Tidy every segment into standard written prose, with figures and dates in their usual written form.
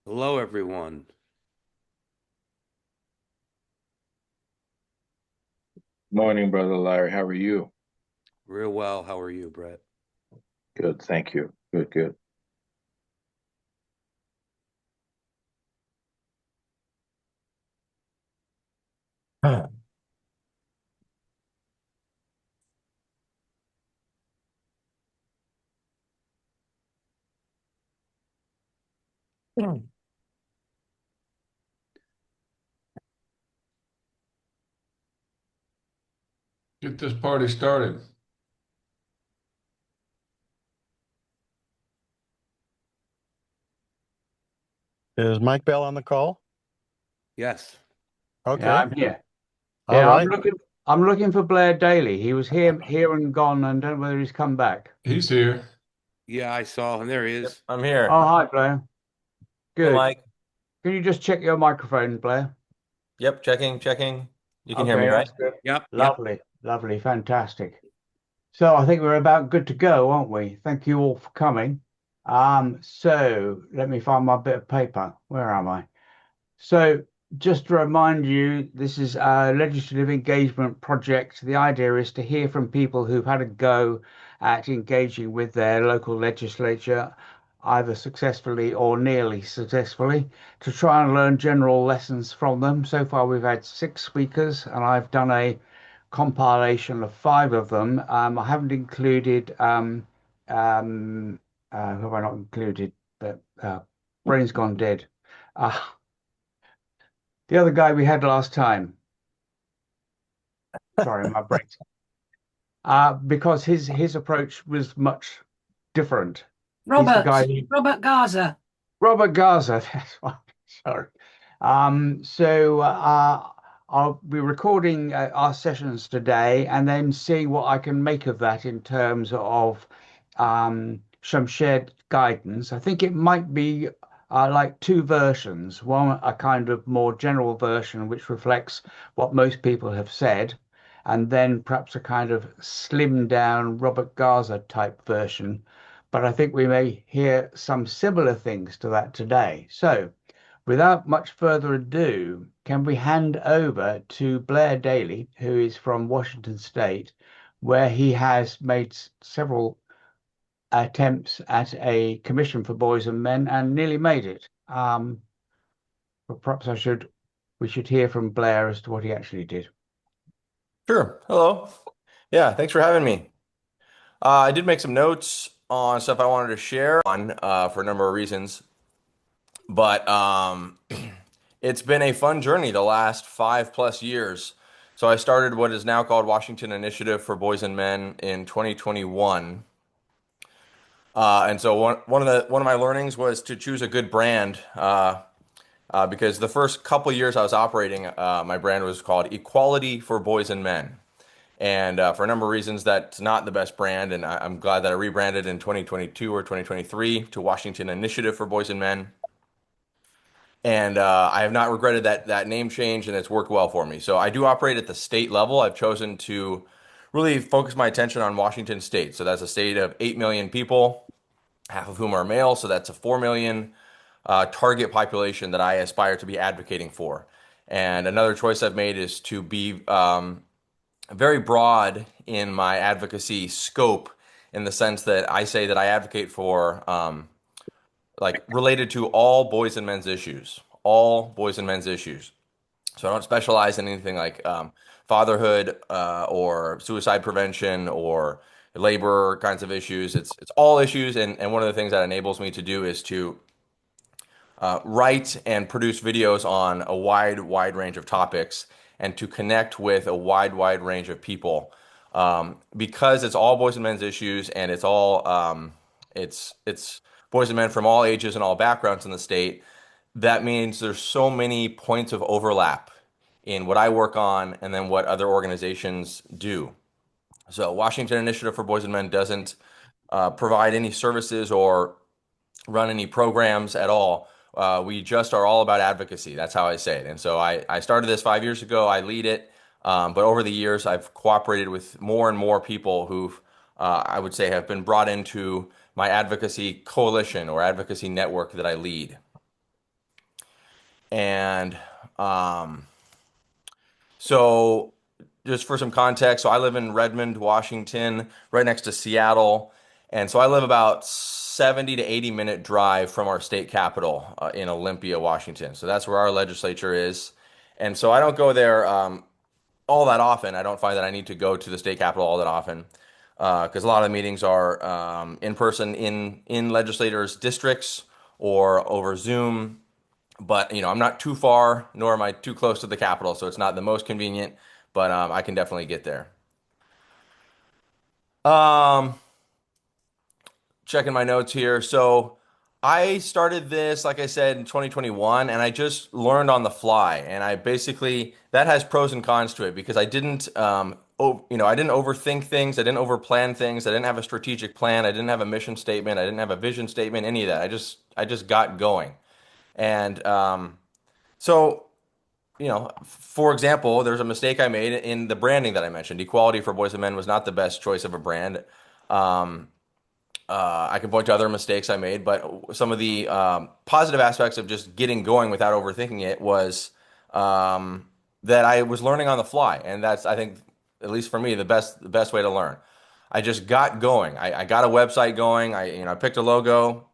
Hello, everyone. Morning, brother Larry. How are you? Real well. How are you, Brett? Good, thank you. Good, good. Get this party started. Is Mike Bell on the call? Yes. Yeah, Okay. I'm here. All Yeah, I'm right. looking. I'm looking for Blair Daly. He was here and gone, and don't know whether he's come back. He's here. Yeah, I saw him. There he Yep, is. I'm here. Oh, hi, Blair. Hello, Good. Mike. Can you just check your microphone, Blair? Yep, checking, checking. You can hear me, Okay, right? that's good. Yep. Yep. Lovely, lovely, fantastic. So I think we're about good to go, aren't we? Thank you all for coming. So let me find my bit of paper. Where am I? So, just to remind you, this is a legislative engagement project. The idea is to hear from people who've had a go at engaging with their local legislature, either successfully or nearly successfully, to try and learn general lessons from them. So far, we've had six speakers, and I've done a compilation of five of them. I haven't included, um, who have I not included? But Brain's Gone Dead. Uh, the other guy we had last time, sorry, my brain's because his approach was much different. He's the guy, Robert Gaza. Robert Garza. That's why. Sorry. So I'll be recording our sessions today and then see what I can make of that in terms of some shared guidance. I think it might be like two versions. One, a kind of more general version, which reflects what most people have said, and then perhaps a kind of slimmed down Robert Garza type version. But I think we may hear some similar things to that today. So, without much further ado, can we hand over to Blair Daly, who is from Washington State, where he has made several attempts at a commission for boys and men and nearly made it. But perhaps we should hear from Blair as to what he actually did. Sure. Hello. Yeah, thanks for having me. I did make some notes on stuff I wanted to share on for a number of reasons, but it's been a fun journey the last 5+ years. So I started what is now called Washington Initiative for Boys and Men in 2021. And so one of my learnings was to choose a good brand. Because the first couple years I was operating, my brand was called Equality for Boys and Men. And for a number of reasons, that's not the best brand. And I'm glad that I rebranded in 2022 or 2023 to Washington Initiative for Boys and Men. And I have not regretted that name change, and it's worked well for me. So I do operate at the state level. I've chosen to really focus my attention on Washington State. So that's a state of 8 million people, half of whom are male. So that's a 4 million target population that I aspire to be advocating for. And another choice I've made is to be very broad in my advocacy scope, in the sense that I say that I advocate for like related to all boys and men's issues, all boys and men's issues. So I don't specialize in anything like fatherhood or suicide prevention or labor kinds of issues. It's all issues, and one of the things that enables me to do is to write and produce videos on a wide range of topics and to connect with a wide range of people. Because it's all boys and men's issues, and it's all it's boys and men from all ages and all backgrounds in the state. That means there's so many points of overlap in what I work on and then what other organizations do. So Washington Initiative for Boys and Men doesn't provide any services or run any programs at all. We just are all about advocacy. That's how I say it. And so I started this 5 years ago. I lead it. But over the years, I've cooperated with more and more people who've, I would say, have been brought into my advocacy coalition or advocacy network that I lead. And um, so just for some context, so I live in Redmond, Washington, right next to Seattle. And so I live about 70 to 80-minute drive from our state capital in Olympia, Washington. So that's where our legislature is. And so I don't go there all that often. I don't find that I need to go to the state capitol all that often because a lot of the meetings are in person in legislators' districts or over Zoom. But I'm not too far, nor am I too close to the Capitol, so it's not the most convenient. But I can definitely get there. Um, Checking my notes here. So I started this, like I said, in 2021, and I just learned on the fly. And I basically that has pros and cons to it because I didn't, I didn't overthink things, I didn't overplan things, I didn't have a strategic plan, I didn't have a mission statement, I didn't have a vision statement, any of that. I just got going. And so for example, there's a mistake I made in the branding that I mentioned. Equality for Boys and Men was not the best choice of a brand. Um, I can point to other mistakes I made, but some of the positive aspects of just getting going without overthinking it was that I was learning on the fly, and that's, I think, at least for me, the best way to learn. I just got going. I got a website going. I picked a logo,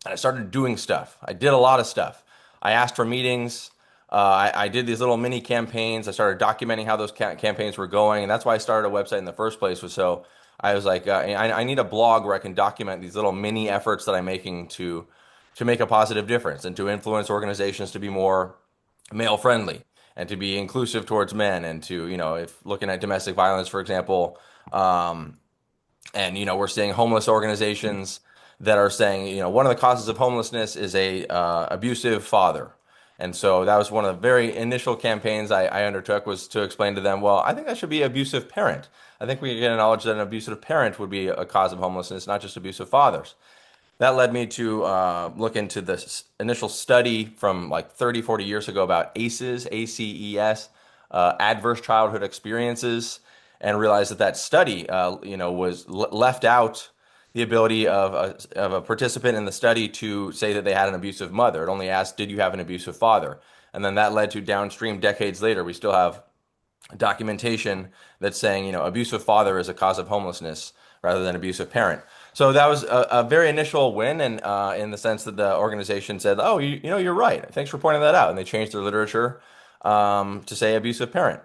and I started doing stuff. I did a lot of stuff. I asked for meetings. I did these little mini campaigns. I started documenting how those campaigns were going, and that's why I started a website in the first place. Was so I was like, I need a blog where I can document these little mini efforts that I'm making to make a positive difference and to influence organizations to be more male friendly and to be inclusive towards men and to, if looking at domestic violence, for example, um, and we're seeing homeless organizations that are saying, one of the causes of homelessness is a abusive father. And so that was one of the very initial campaigns I undertook was to explain to them, well, I think that should be abusive parent. I think we can acknowledge that an abusive parent would be a cause of homelessness, not just abusive fathers. That led me to look into this initial study from like 30, 40 years ago about ACEs, ACES, adverse childhood experiences, and realized that study, was left out the ability of a participant in the study to say that they had an abusive mother. It only asked, did you have an abusive father? And then that led to downstream, decades later, we still have documentation that's saying, abusive father is a cause of homelessness rather than abusive parent. So that was a very initial win, and in the sense that the organization said, "Oh, you're right. Thanks for pointing that out," and they changed their literature to say abusive parent.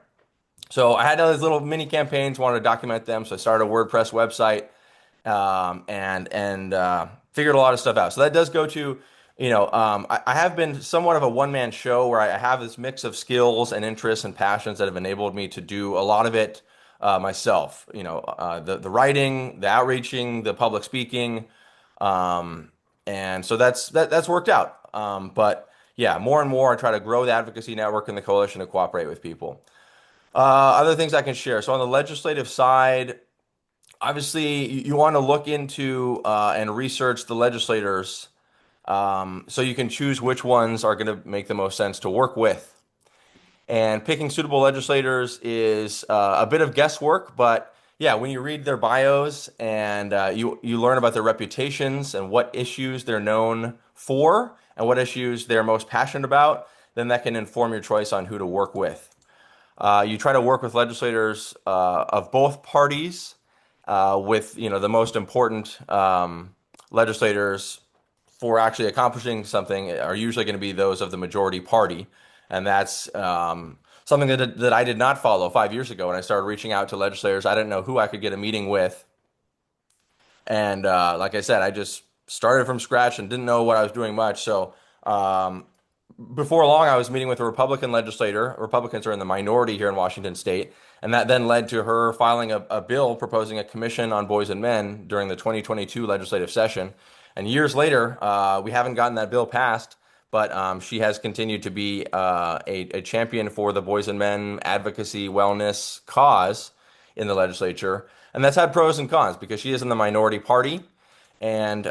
So I had all these little mini campaigns, wanted to document them, so I started a WordPress website and figured a lot of stuff out. So that does go to, I have been somewhat of a one-man show where I have this mix of skills and interests and passions that have enabled me to do a lot of it myself. The writing, the outreaching, the public speaking, and so that's worked out. But yeah, more and more I try to grow the advocacy network and the coalition to cooperate with people. Other things I can share. So on the legislative side, obviously you want to look into and research the legislators so you can choose which ones are going to make the most sense to work with. And picking suitable legislators is a bit of guesswork, but yeah, when you read their bios and you learn about their reputations and what issues they're known for and what issues they're most passionate about, then that can inform your choice on who to work with. You try to work with legislators of both parties, with the most important legislators for actually accomplishing something are usually going to be those of the majority party, and that's something that I did not follow 5 years ago when I started reaching out to legislators. I didn't know who I could get a meeting with, and like I said, I just started from scratch and didn't know what I was doing much. So before long, I was meeting with a Republican legislator. Republicans are in the minority here in Washington State, and that then led to her filing a bill proposing a commission on boys and men during the 2022 legislative session. And years later, we haven't gotten that bill passed, but she has continued to be a champion for the boys and men advocacy wellness cause in the legislature. And that's had pros and cons because she is in the minority party. And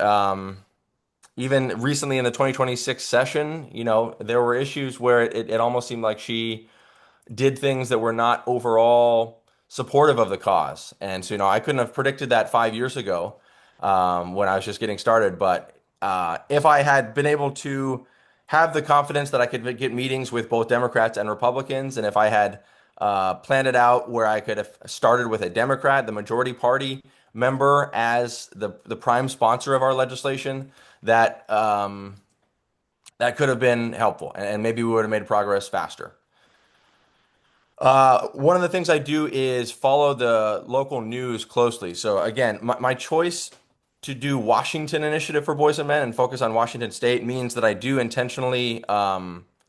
even recently in the 2026 session, there were issues where it almost seemed like she did things that were not overall supportive of the cause. And so, I couldn't have predicted that 5 years ago when I was just getting started. But if I had been able to have the confidence that I could get meetings with both Democrats and Republicans. And if I had planned it out where I could have started with a Democrat, the majority party member, as the prime sponsor of our legislation, that that could have been helpful, and maybe we would have made progress faster. One of the things I do is follow the local news closely. So again, my choice to do Washington Initiative for Boys and Men and focus on Washington State means that I do intentionally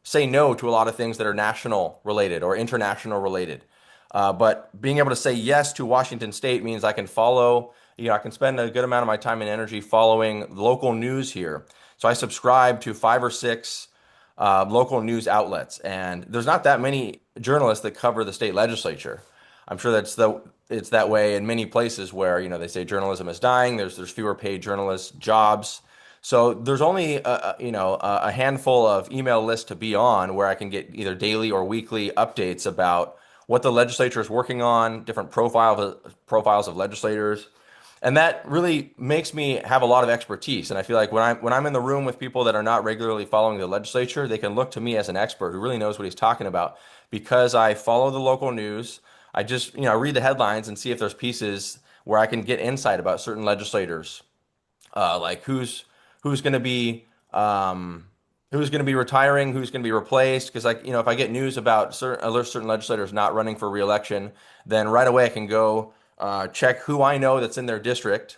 say no to a lot of things that are national related or international related. But being able to say yes to Washington State means I can follow, I can spend a good amount of my time and energy following local news here. So I subscribe to 5 or 6 local news outlets, and there's not that many journalists that cover the state legislature. I'm sure it's that way in many places where they say journalism is dying. There's fewer paid journalist jobs, so there's only a handful of email lists to be on where I can get either daily or weekly updates about what the legislature is working on, different profiles of legislators. And that really makes me have a lot of expertise. And I feel like when I'm in the room with people that are not regularly following the legislature, they can look to me as an expert who really knows what he's talking about because I follow the local news. I just, read the headlines and see if there's pieces where I can get insight about certain legislators, like who's going to be retiring, who's going to be replaced. Because if I get news about certain legislators not running for reelection, then right away I can go check who I know that's in their district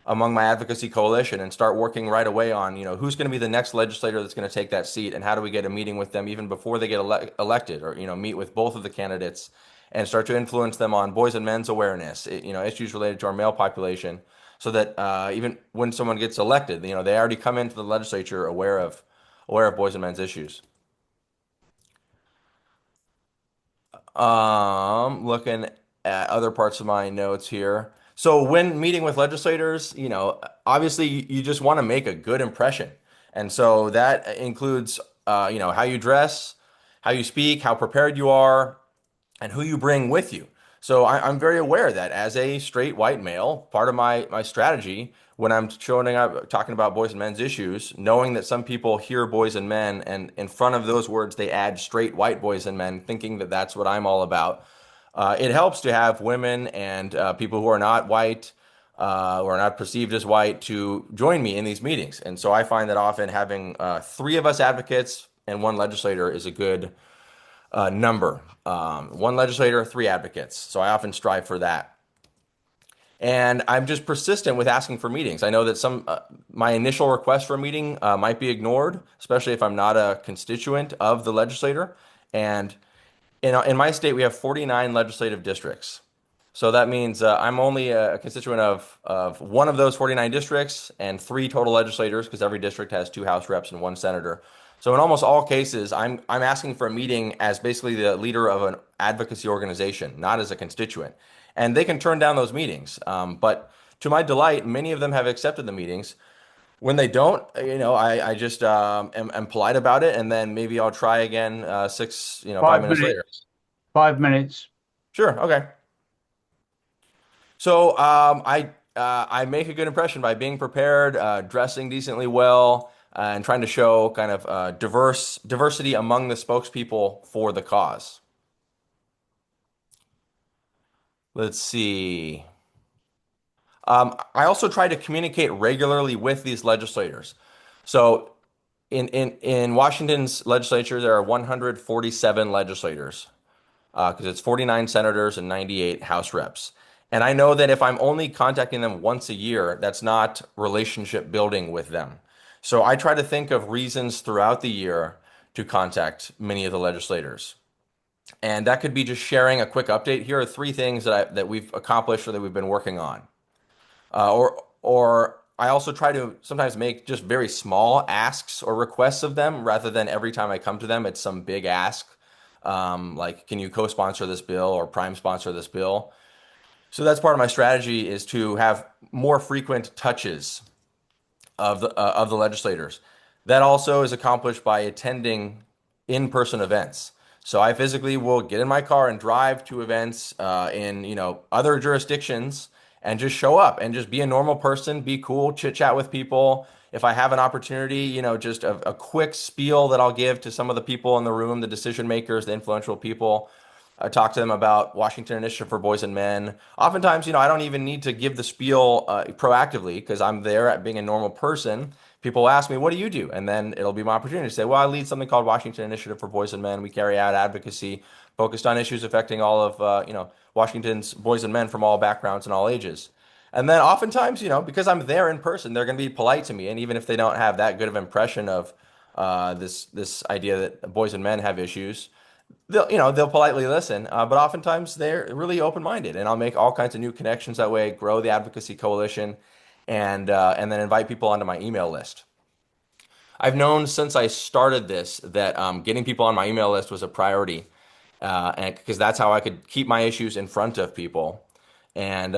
among my advocacy coalition and start working right away on, who's going to be the next legislator that's going to take that seat and how do we get a meeting with them even before they get elected, or, meet with both of the candidates and start to influence them on boys and men's awareness, issues related to our male population, so that even when someone gets elected, they already come into the legislature aware of boys and men's issues. Looking at other parts of my notes here. So when meeting with legislators, obviously you just want to make a good impression. And so that includes, how you dress, how you speak, how prepared you are, and who you bring with you. So I'm very aware that as a straight white male, part of my strategy when I'm showing up talking about boys and men's issues, knowing that some people hear boys and men and in front of those words they add straight white boys and men, thinking that that's what I'm all about. It helps to have women and people who are not white, or not perceived as white, to join me in these meetings. And so I find that often having 3 of us advocates and 1 legislator is a good number. 1 legislator, 3 advocates. So I often strive for that. And I'm just persistent with asking for meetings. I know that my initial request for a meeting might be ignored, especially if I'm not a constituent of the legislator. And in my state, we have 49 legislative districts. So that means I'm only a constituent of 1 of those 49 districts and 3 total legislators, because every district has 2 House reps and 1 senator. So in almost all cases, I'm asking for a meeting as basically the leader of an advocacy organization, not as a constituent. And they can turn down those meetings. But to my delight, many of them have accepted the meetings. When they don't, I just am polite about it, and then maybe I'll try again 5 minutes later. 5 minutes. Sure. Okay. So I make a good impression by being prepared, dressing decently well, and trying to show kind of diversity among the spokespeople for the cause. Let's see. I also try to communicate regularly with these legislators. So in Washington's legislature, there are 147 legislators, because it's 49 senators and 98 House reps. And I know that if I'm only contacting them once a year, that's not relationship building with them. So I try to think of reasons throughout the year to contact many of the legislators. And that could be just sharing a quick update. Here are 3 things that we've accomplished or that we've been working on. Or I also try to sometimes make just very small asks or requests of them, rather than every time I come to them, it's some big ask. Like, can you co-sponsor this bill or prime sponsor this bill? So that's part of my strategy, is to have more frequent touches of the legislators. That also is accomplished by attending in-person events. So I physically will get in my car and drive to events in other jurisdictions and just show up and just be a normal person, be cool, chit chat with people, if I have an opportunity, just a quick spiel that I'll give to some of the people in the room, the decision makers, the influential people. I talk to them about Washington Initiative for Boys and Men. Oftentimes, I don't even need to give the spiel proactively because I'm there at being a normal person. People ask me, what do you do? And then it'll be my opportunity to say, well, I lead something called Washington Initiative for Boys and Men. We carry out advocacy focused on issues affecting all of, Washington's boys and men from all backgrounds and all ages. And then oftentimes, because I'm there in person, they're going to be polite to me. And even if they don't have that good of impression of this idea that boys and men have issues, they'll politely listen. But oftentimes they're really open-minded, and I'll make all kinds of new connections that way, grow the advocacy coalition, and then invite people onto my email list. I've known since I started this that getting people on my email list was a priority, and because that's how I could keep my issues in front of people. And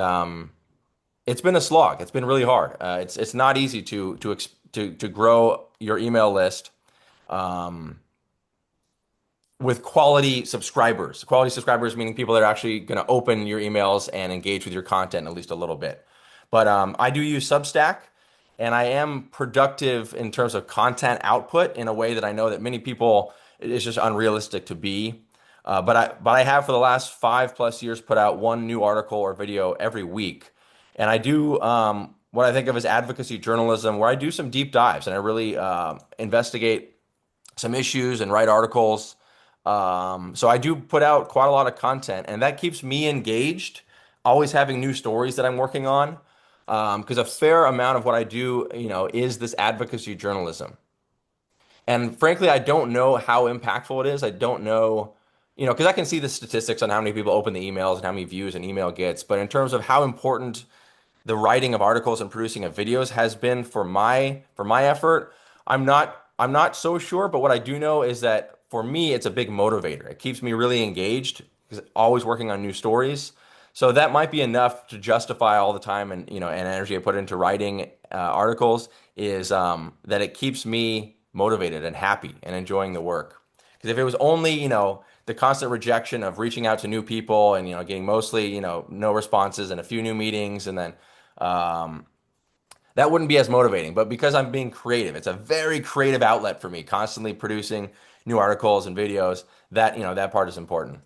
it's been a slog. It's been really hard. It's not easy to grow your email list with quality subscribers. Quality subscribers meaning people that are actually going to open your emails and engage with your content at least a little bit. But I do use Substack, and I am productive in terms of content output in a way that I know that many people, it's just unrealistic to be. But I have for the last 5+ years put out one new article or video every week. And I do what I think of as advocacy journalism, where I do some deep dives and I really investigate some issues and write articles. So I do put out quite a lot of content, and that keeps me engaged, always having new stories that I'm working on. Because a fair amount of what I do, is this advocacy journalism. And frankly, I don't know how impactful it is. I don't know, because I can see the statistics on how many people open the emails and how many views an email gets. But in terms of how important the writing of articles and producing of videos has been for my effort, I'm not so sure. But what I do know is that for me, it's a big motivator. It keeps me really engaged because always working on new stories. So that might be enough to justify all the time and and energy I put into writing articles is that it keeps me motivated and happy and enjoying the work. Because if it was only the constant rejection of reaching out to new people and getting mostly no responses and a few new meetings and then that wouldn't be as motivating. But because I'm being creative, it's a very creative outlet for me, constantly producing new articles and videos. That that part is important.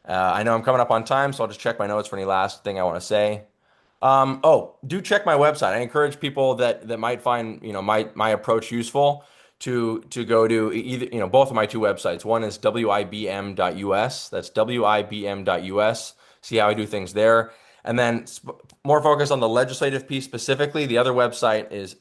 I know I'm coming up on time, so I'll just check my notes for any last thing I want to say. Do check my website. I encourage people that might find my approach useful to go to either both of my two websites. One is wibm.us. That's wibm.us. See how I do things there, and then more focus on the legislative piece specifically. The other website is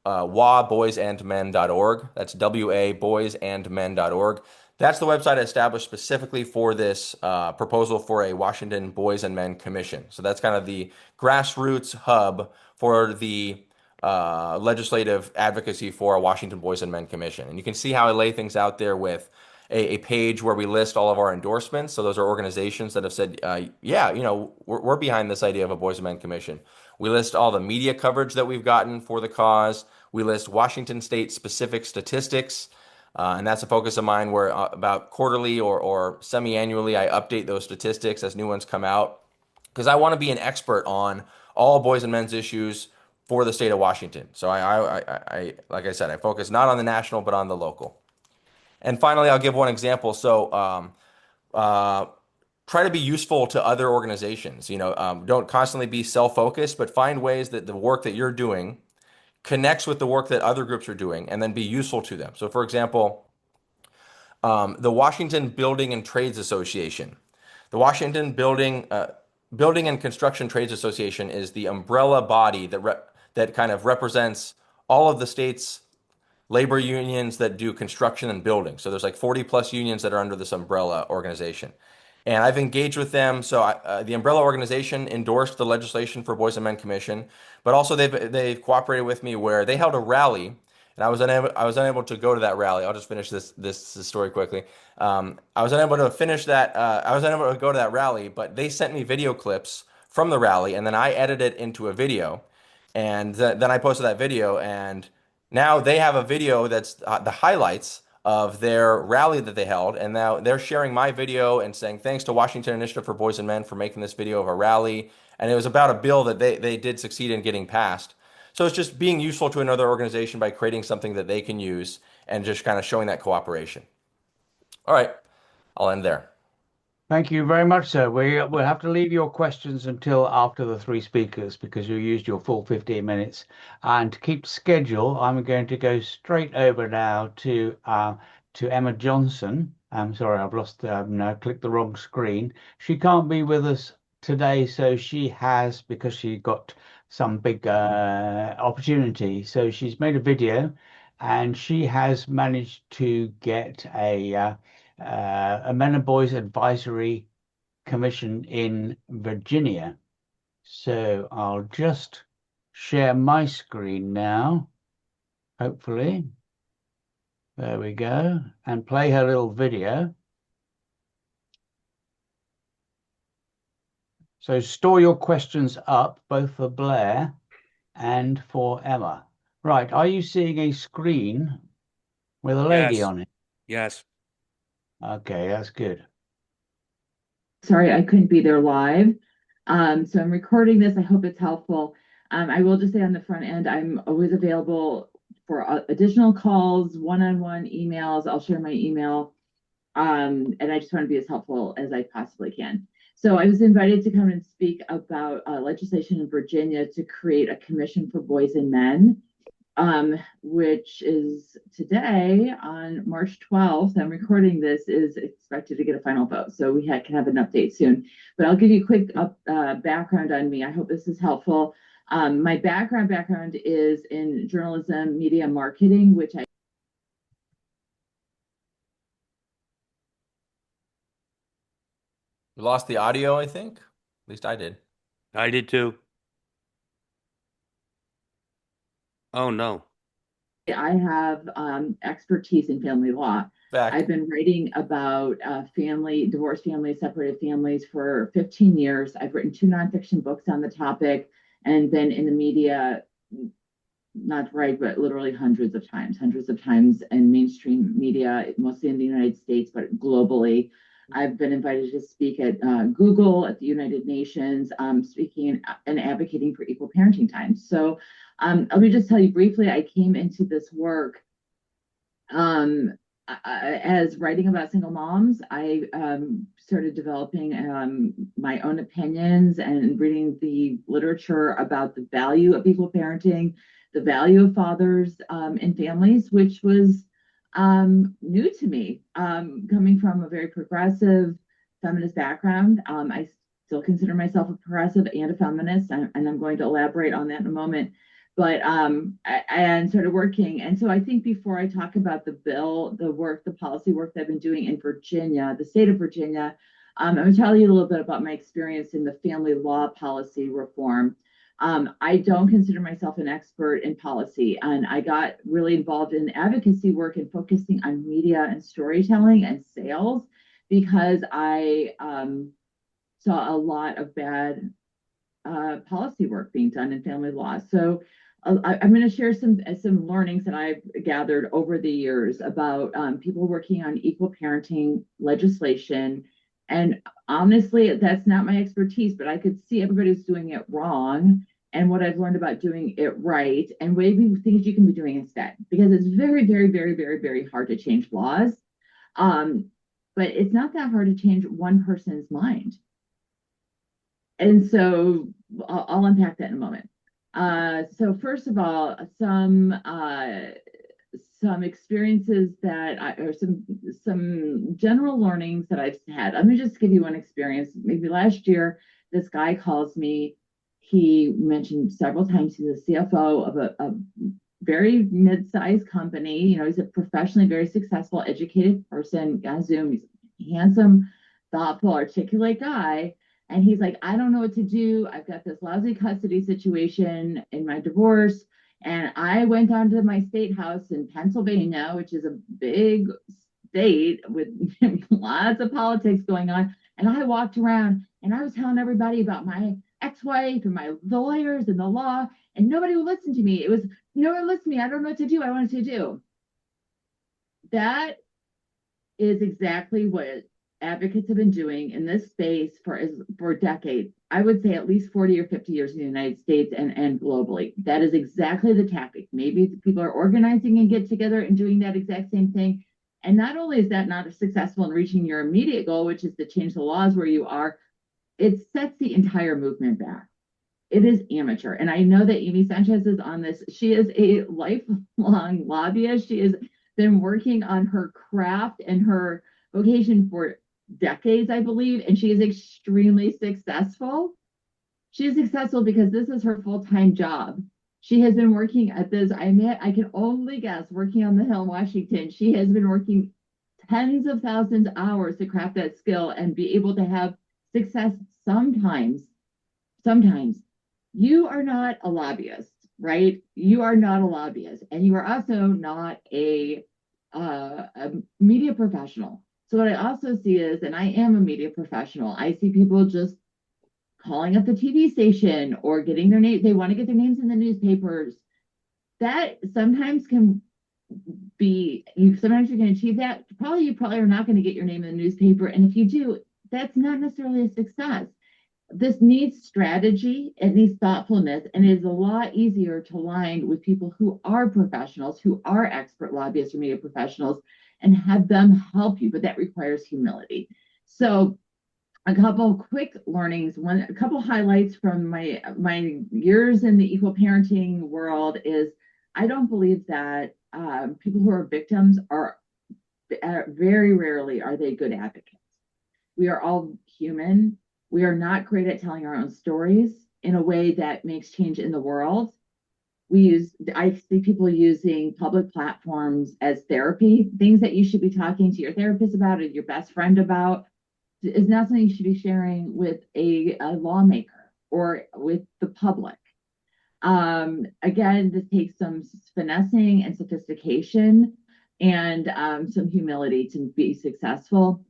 waboysandmen.org. That's waboysandmen.org. That's the website I established specifically for this proposal for a Washington Boys and Men Commission. So that's kind of the grassroots hub for the legislative advocacy for a Washington Boys and Men Commission. And you can see how I lay things out there with a page where we list all of our endorsements. So those are organizations that have said, we're behind this idea of a Boys and Men Commission. We list all the media coverage that we've gotten for the cause. We list Washington state specific statistics. And that's a focus of mine where about quarterly or semi-annually, I update those statistics as new ones come out because I want to be an expert on all boys and men's issues for the state of Washington. So I like I said, I focus not on the national, but on the local. And finally, I'll give one example. So try to be useful to other organizations. Don't constantly be self-focused, but find ways that the work that you're doing connects with the work that other groups are doing and then be useful to them. So for example, the Washington Building and Trades Association. The Washington Building and Construction Trades Association is the umbrella body that kind of represents all of the state's labor unions that do construction and building. So there's like 40+ unions that are under this umbrella organization. And I've engaged with them. So the umbrella organization endorsed the legislation for Boys and Men Commission, but also they've cooperated with me where they held a rally, and I was unable to go to that rally. I'll just finish this story quickly. I was unable to finish that. I was unable to go to that rally, but they sent me video clips from the rally, and then I edited it into a video, and then I posted that video, and now they have a video that's the highlights of their rally that they held, and now they're sharing my video and saying thanks to Washington Initiative for Boys and Men for making this video of a rally, and it was about a bill that they did succeed in getting passed. So it's just being useful to another organization by creating something that they can use and just kind of showing that cooperation. All right, I'll end there. Thank you very much, sir. We'll have to leave your questions until after the three speakers because you used your full 15 minutes. And to keep schedule, I'm going to go straight over now to Emma Johnson. I'm sorry, I've lost no, clicked the wrong screen. She can't be with us today, so she has, because she got some big opportunity. So she's made a video, and she has managed to get a Men and Boys Advisory Commission in Virginia. So I'll just share my screen now, hopefully. There we go, and play her little video. So store your questions up, both for Blair and for Emma. Right, are you seeing a screen with a lady Yes. on it? Yes. Okay, that's good. Sorry, I couldn't be there live. So I'm recording this. I hope it's helpful. I will just say on the front end, I'm always available for additional calls, one-on-one emails. I'll share my email. And I just want to be as helpful as I possibly can. So I was invited to come and speak about legislation in Virginia to create a commission for boys and men, which is today on March 12th. I'm recording this, is expected to get a final vote. So we can have an update soon. But I'll give you a quick background on me. I hope this is helpful. My background is in journalism, media marketing, which I We lost the audio, I think. At least I did. I did too. Oh, no. have expertise in family law. Back. I've been writing about divorced families, separated families for 15 years. I've written 2 nonfiction books on the topic and been in the media, not right, but literally hundreds of times in mainstream media, mostly in the United States, but globally. I've been invited to speak at Google, at the United Nations, speaking and advocating for equal parenting time. So let me just tell you briefly, I came into this work as writing about single moms. I started developing my own opinions and reading the literature about the value of equal parenting, the value of fathers in families, which was new to me, coming from a very progressive feminist background. I still consider myself a progressive and a feminist, and I'm going to elaborate on that in a moment. But I started working. And so I think before I talk about the bill, the policy work that I've been doing in Virginia, the state of Virginia, I'm going to tell you a little bit about my experience in the family law policy reform. I don't consider myself an expert in policy, and I got really involved in advocacy work and focusing on media and storytelling and sales because I saw a lot of bad policy work being done in family law. So I'm going to share some learnings that I've gathered over the years about people working on equal parenting legislation. And honestly, that's not my expertise, but I could see everybody's doing it wrong and what I've learned about doing it right and maybe things you can be doing instead, because it's very, very, very, very, very hard to change laws. But it's not that hard to change one person's mind. And so I'll unpack that in a moment. So first of all, some experiences or some general learnings that I've had. Let me just give you one experience. Maybe last year, this guy calls me. He mentioned several times he's a CFO of a very mid-sized company. You know, he's a professionally very successful, educated person on Zoom. He's a handsome, thoughtful, articulate guy. And he's like, I don't know what to do. I've got this lousy custody situation in my divorce. And I went down to my state house in Pennsylvania, which is a big state with lots of politics going on. And I walked around and I was telling everybody about my ex-wife and the lawyers and the law. And nobody would listen to me. It was, nobody listened to me. I don't know what to do. I wanted to do. That is exactly what advocates have been doing in this space for decades. I would say at least 40 or 50 years in the United States and globally. That is exactly the tactic. Maybe people are organizing and get together and doing that exact same thing. And not only is that not successful in reaching your immediate goal, which is to change the laws where you are, it sets the entire movement back. It is amateur. And I know that Ami Sanchez is on this. She is a lifelong lobbyist. She has been working on her craft and her vocation for decades, I believe, and she is extremely successful. She is successful because this is her full-time job. She has been working at this, I can only guess, working on the Hill in Washington. She has been working tens of thousands of hours to craft that skill and be able to have success sometimes. You are not a lobbyist, right? You are not a lobbyist, and you are also not a media professional. So what I also see is, and I am a media professional, I see people just calling up the TV station or getting their name, they want to get their names in the newspapers. That sometimes can be, sometimes you can achieve that. You probably are not going to get your name in the newspaper. And if you do, that's not necessarily a success. This needs strategy, it needs thoughtfulness, and it is a lot easier to align with people who are professionals, who are expert lobbyists or media professionals, and have them help you, but that requires humility. So a couple quick learnings, a couple highlights from my years in the equal parenting world is I don't believe that people who are victims are very rarely are they good advocates. We are all human. We are not great at telling our own stories in a way that makes change in the world. I see people using public platforms as therapy, things that you should be talking to your therapist about or your best friend about is not something you should be sharing with a lawmaker or with the public. Again, this takes some finessing and sophistication and some humility to be successful.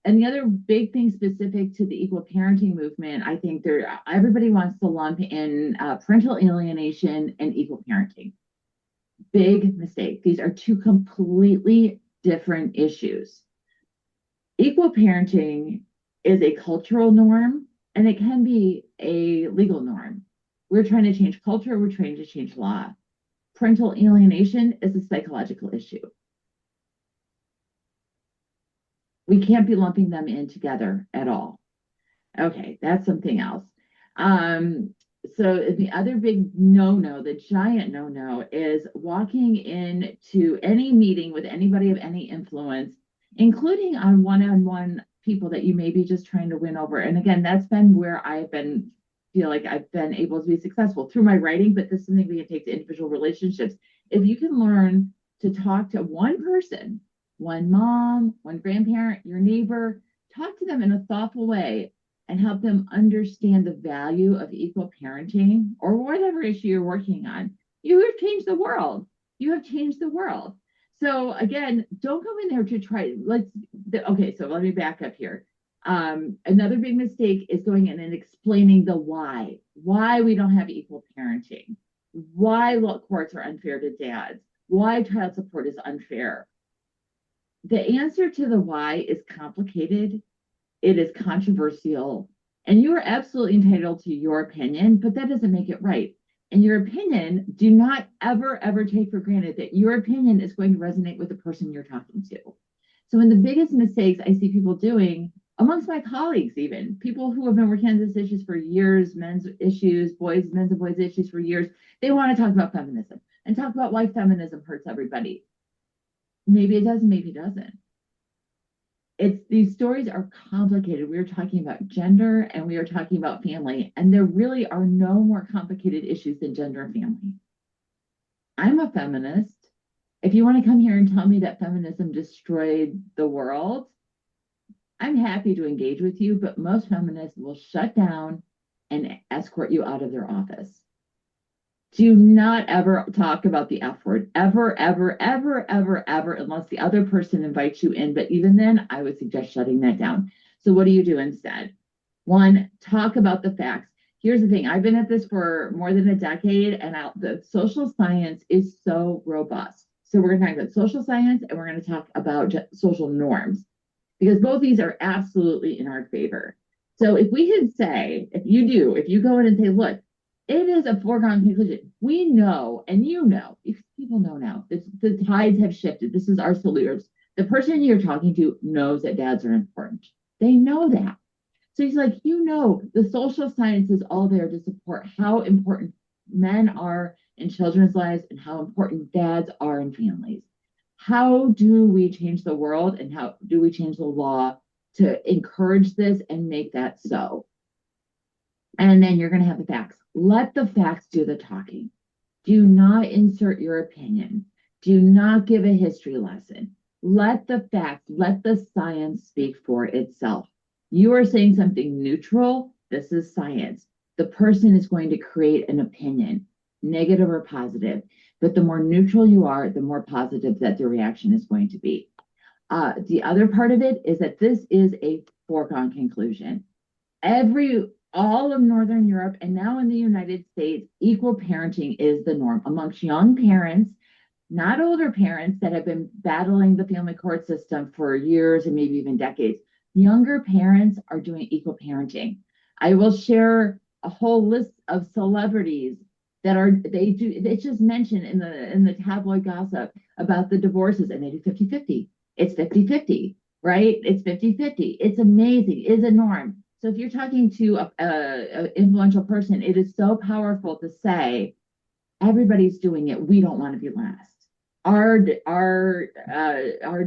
And the other big thing specific to the equal parenting movement, I think everybody wants to lump in parental alienation and equal parenting. Big mistake. These are two completely different issues. Equal parenting is a cultural norm, and it can be a legal norm. We're trying to change culture. We're trying to change law. Parental alienation is a psychological issue. We can't be lumping them in together at all. Okay, that's something else. So the other big no-no, the giant no-no, is walking into any meeting with anybody of any influence, including on one-on-one people that you may be just trying to win over. And again, that's been where feel like I've been able to be successful through my writing, but this is something we can take to individual relationships. If you can learn to talk to one person, one mom, one grandparent, your neighbor, talk to them in a thoughtful way and help them understand the value of equal parenting or whatever issue you're working on, you have changed the world. You have changed the world. So again, don't go in there to try, okay, so let me back up here. Another big mistake is going in and explaining the why we don't have equal parenting, why courts are unfair to dads, why child support is unfair. The answer to the why is complicated. It is controversial, and you are absolutely entitled to your opinion, but that doesn't make it right. And your opinion, do not ever, ever take for granted that your opinion is going to resonate with the person you're talking to. So one of the biggest mistakes I see people doing amongst my colleagues, even people who have been working on these issues for years, men's issues, men's and boys issues for years, they want to talk about feminism and talk about why feminism hurts everybody. Maybe it does, maybe it doesn't. These stories are complicated. We are talking about gender and we are talking about family, and there really are no more complicated issues than gender and family. I'm a feminist. If you want to come here and tell me that feminism destroyed the world, I'm happy to engage with you, but most feminists will shut down and escort you out of their office. Do not ever talk about the F word, ever, ever, ever, ever, ever, unless the other person invites you in. But even then, I would suggest shutting that down. So what do you do instead? One, talk about the facts. Here's the thing. I've been at this for more than a decade, and the social science is so robust. So we're going to talk about social science, and we're going to talk about social norms, because both these are absolutely in our favor. So if we could say, if you go in and say, look, it is a foregone conclusion. We know, and you know, if people know now, the tides have shifted. This is our saluters. The person you're talking to knows that dads are important. They know that. So he's like, the social science is all there to support how important men are in children's lives and how important dads are in families. How do we change the world and how do we change the law to encourage this and make that so? And then you're going to have the facts. Let the facts do the talking. Do not insert your opinion. Do not give a history lesson. Let the facts, let the science speak for itself. You are saying something neutral. This is science. The person is going to create an opinion, negative or positive. But the more neutral you are, the more positive that the reaction is going to be. The other part of it is that this is a foregone conclusion. All of Northern Europe and now in the United States, equal parenting is the norm amongst young parents, not older parents that have been battling the family court system for years and maybe even decades. Younger parents are doing equal parenting. I will share a whole list of celebrities that it's just mentioned in the tabloid gossip about the divorces, and they do 50-50. It's 50-50, right? It's 50-50. It's amazing. It's a norm. So if you're talking to a influential person, it is so powerful to say, everybody's doing it. We don't want to be last. Our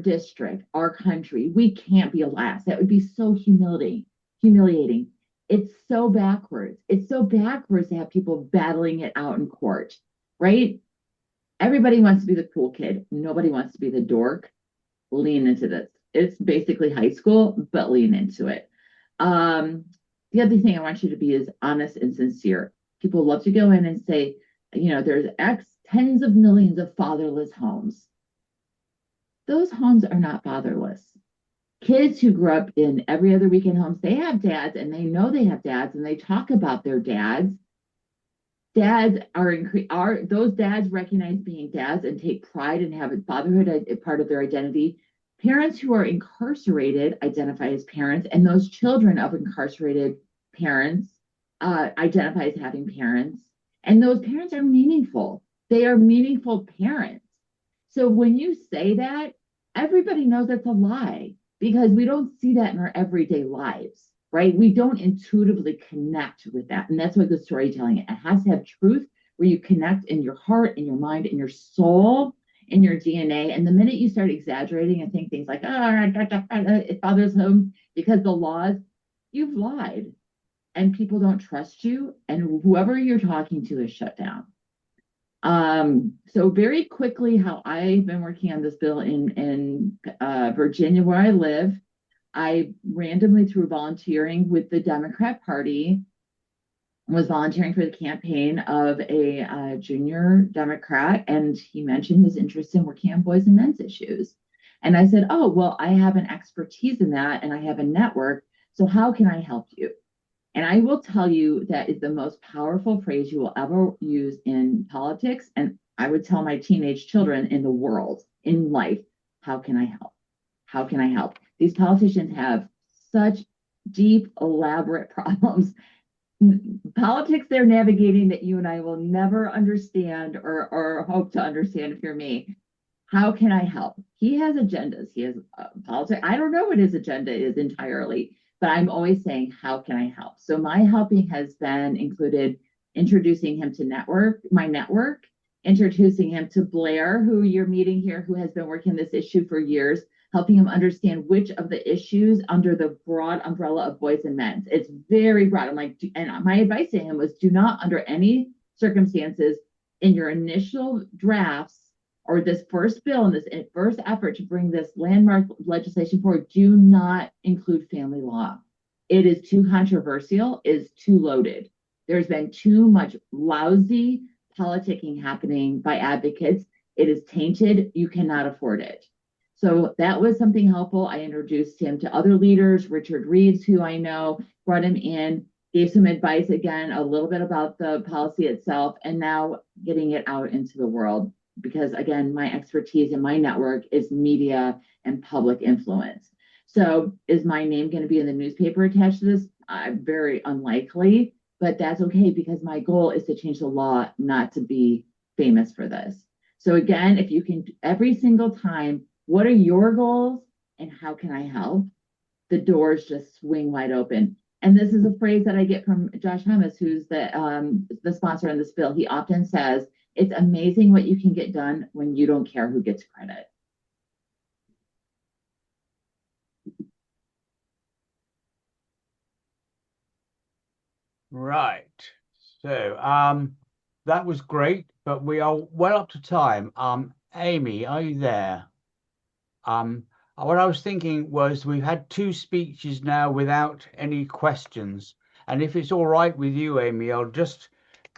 district, our country, we can't be last. That would be so humiliating. It's so backwards. It's so backwards to have people battling it out in court, right? Everybody wants to be the cool kid. Nobody wants to be the dork. Lean into this. It's basically high school, but lean into it. The other thing I want you to be is honest and sincere. People love to go in and say, there's tens of millions of fatherless homes. Those homes are not fatherless. Kids who grew up in every other weekend homes, they have dads and they know they have dads and they talk about their dads. Dads those dads recognize being dads and take pride and have fatherhood as part of their identity. Parents who are incarcerated identify as parents, and those children of incarcerated parents identify as having parents. And those parents are meaningful. They are meaningful parents. So when you say that, everybody knows that's a lie because we don't see that in our everyday lives, right? We don't intuitively connect with that. And that's what the storytelling, it has to have truth where you connect in your heart, in your mind, in your soul, in your DNA. And the minute you start exaggerating and think things like, it bothers him because the laws, you've lied and people don't trust you. And whoever you're talking to is shut down. So very quickly, how I've been working on this bill in Virginia, where I live, I randomly through volunteering with the Democrat Party was volunteering for the campaign of a junior Democrat, and he mentioned his interest in working on boys and men's issues. And I said, oh, well, I have an expertise in that and I have a network. So how can I help you? And I will tell you that is the most powerful phrase you will ever use in politics. And I would tell my teenage children in the world, in life, how can I help? How can I help? These politicians have such deep, elaborate problems. Politics they're navigating that you and I will never understand or hope to understand if you're me. How can I help? He has agendas. He has politics. I don't know what his agenda is entirely, but I'm always saying, how can I help? So my helping has been included introducing him to my network, introducing him to Blair, who you're meeting here, who has been working this issue for years, helping him understand which of the issues under the broad umbrella of boys and men's. It's very broad. I'm like, and my advice to him was do not under any circumstances in your initial drafts or this first bill and this first effort to bring this landmark legislation forward, do not include family law. It is too controversial, is too loaded. There's been too much lousy politicking happening by advocates. It is tainted. You cannot afford it. So that was something helpful. I introduced him to other leaders, Richard Reeves, who I know, brought him in, gave some advice, again, a little bit about the policy itself, and now getting it out into the world. Because again, my expertise and my network is media and public influence. So is my name going to be in the newspaper attached to this? very unlikely, but that's okay because my goal is to change the law, not to be famous for this. So again, if you can, every single time, what are your goals and how can I help? The doors just swing wide open. And this is a phrase that I get from Josh Hummus, who's the sponsor in this bill. He often says, "It's amazing what you can get done when you don't care who gets credit." Right. So, that was great, but we are well up to time. Amy, are you there? What I was thinking was we've had two speeches now without any questions. And if it's all right with you, Amy, I'll just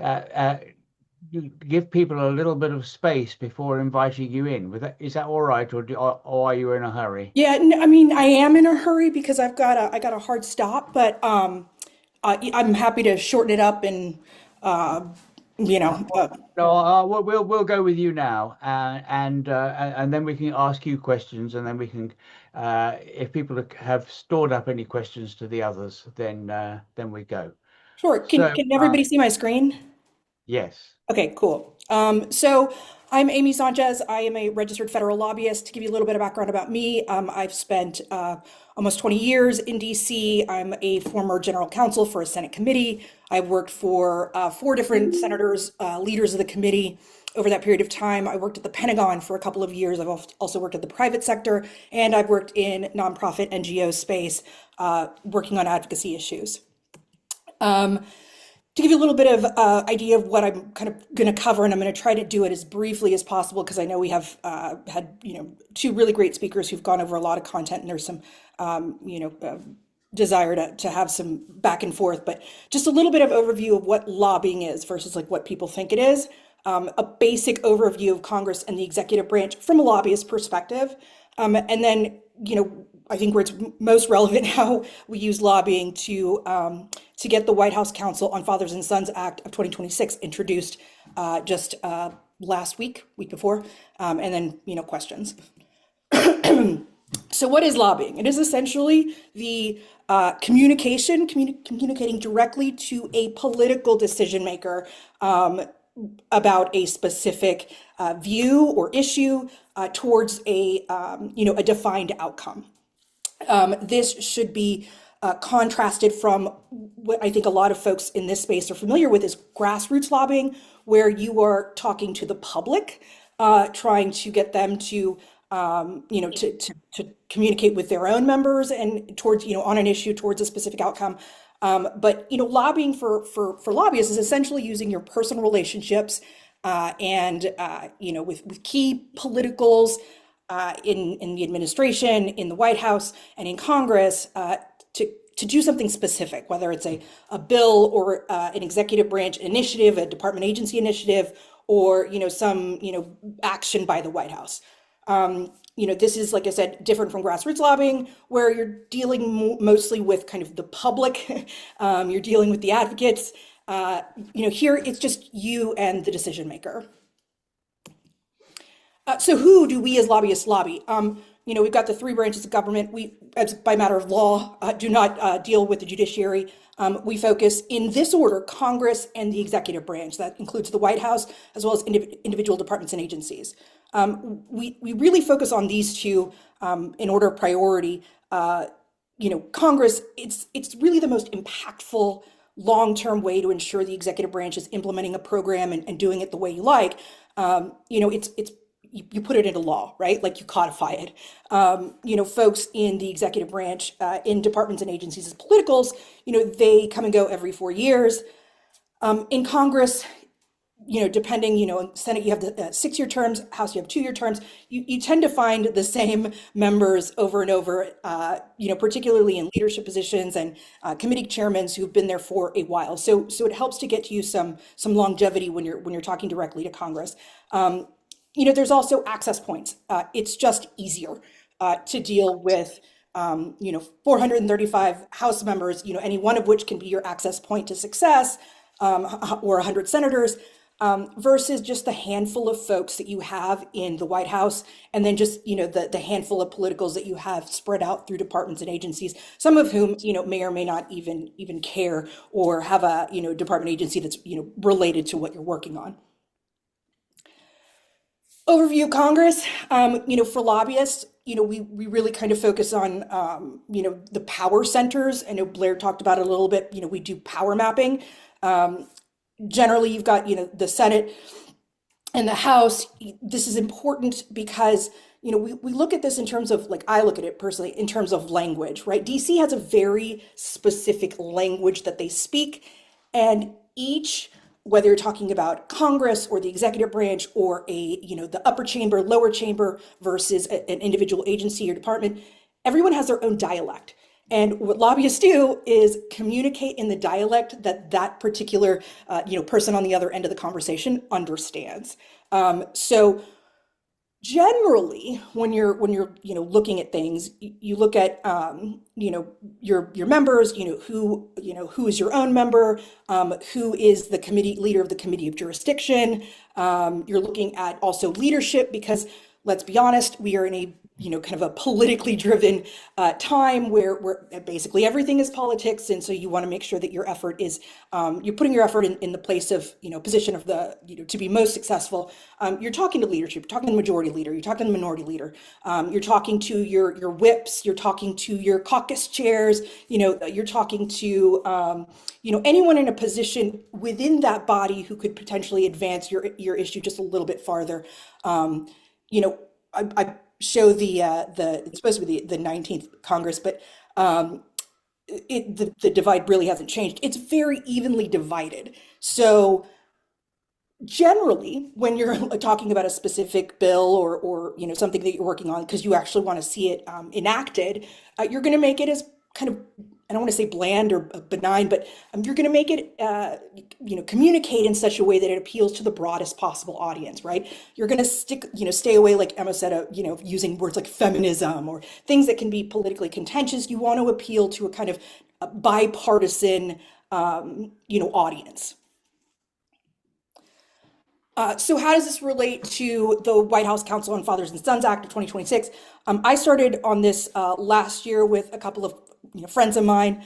give people a little bit of space before inviting you in. Is that all right, or are you in a hurry? Yeah, I mean, I am in a hurry because I got a hard stop, but I'm happy to shorten it up and uh, you know, No, we'll go with you now, and then we can ask you questions, and then we can, if people have stored up any questions to the others, then we go. sure. So, Can everybody see my screen? yes. Okay, cool. So I'm Amy Sanchez. I am a registered federal lobbyist. To give you a little bit of background about me, I've spent almost 20 years in DC. I'm a former general counsel for a Senate committee. I've worked for 4 different senators, leaders of the committee over that period of time. I worked at the Pentagon for a couple of years. I've also worked at the private sector, and I've worked in nonprofit NGO space, working on advocacy issues. To give you a little bit of idea of what I'm kind of going to cover, and I'm going to try to do it as briefly as possible because I know we have had 2 really great speakers who've gone over a lot of content, and there's some desire to have some back and forth. But just a little bit of overview of what lobbying is versus like what people think it is. A basic overview of Congress and the executive branch from a lobbyist perspective, and then I think where it's most relevant how we use lobbying to get the White House Council on Fathers and Sons Act of 2026 introduced just last week before, and then questions. So what is lobbying? It is essentially the communicating directly to a political decision maker about a specific view or issue towards a defined outcome. This should be contrasted from what I think a lot of folks in this space are familiar with is grassroots lobbying, where you are talking to the public, trying to get them to to communicate with their own members and towards on an issue towards a specific outcome. But lobbying for lobbyists is essentially using your personal relationships and with key politicals in the administration, in the White House, and in Congress to do something specific, whether it's a bill or an executive branch initiative, a department agency initiative, or some action by the White House. This is, like I said, different from grassroots lobbying, where you're dealing mostly with kind of the public. You're dealing with the advocates. Here it's just you and the decision maker. So who do we as lobbyists lobby? We've got the 3 branches of government. We, as by matter of law, do not deal with the judiciary. We focus in this order: Congress and the executive branch. That includes the White House as well as individual departments and agencies. We really focus on these 2 in order of priority. Congress, it's really the most impactful long-term way to ensure the executive branch is implementing a program and doing it the way you like. You put it into law, right? Like you codify it. Folks in the executive branch, in departments and agencies as politicals, they come and go every 4 years. In Congress, depending, in Senate, you have the 6-year terms, House, you have 2-year terms. You tend to find the same members over and over, particularly in leadership positions and committee chairmen who've been there for a while. So it helps to get you some longevity when you're talking directly to Congress. There's also access points. It's just easier to deal with, 435 House members, any one of which can be your access point to success, or 100 senators. versus just the handful of folks that you have in the White House, and then just, the handful of politicals that you have spread out through departments and agencies, some of whom, may or may not even care or have a, department agency that's, related to what you're working on. Overview of Congress, for lobbyists, we really kind of focus on, the power centers. I know Blair talked about it a little bit. We do power mapping. Generally, you've got, the Senate and the House. This is important because, we look at this in terms of, like, I look at it personally in terms of language, right? DC has a very specific language that they speak, and each, whether you're talking about Congress or the executive branch or the upper chamber, lower chamber versus an individual agency or department, everyone has their own dialect. And what lobbyists do is communicate in the dialect that that particular, person on the other end of the conversation understands. So generally, when you're looking at things, you look at your members, who is your own member, who is the committee leader of the committee of jurisdiction. You're looking at also leadership, because let's be honest, we are in a kind of a politically driven time where basically everything is politics. And so you want to make sure that your effort is, you're putting your effort in the place of, position of the, to be most successful. You're talking to leadership, you're talking to the majority leader, you're talking to the minority leader, you're talking to your whips, you're talking to your caucus chairs, you're talking to, anyone in a position within that body who could potentially advance your issue just a little bit farther. I show it's supposed to be the 19th Congress, but the divide really hasn't changed. It's very evenly divided. So generally, when you're talking about a specific bill or something that you're working on because you actually want to see it enacted, you're going to make it as kind of, I don't want to say bland or benign, but you're going to make it, communicate in such a way that it appeals to the broadest possible audience, right? You're going to stay away, like Emma said, using words like feminism or things that can be politically contentious. You want to appeal to a kind of bipartisan, audience. So how does this relate to the White House Council on Fathers and Sons Act of 2026? I started on this last year with a couple of friends of mine.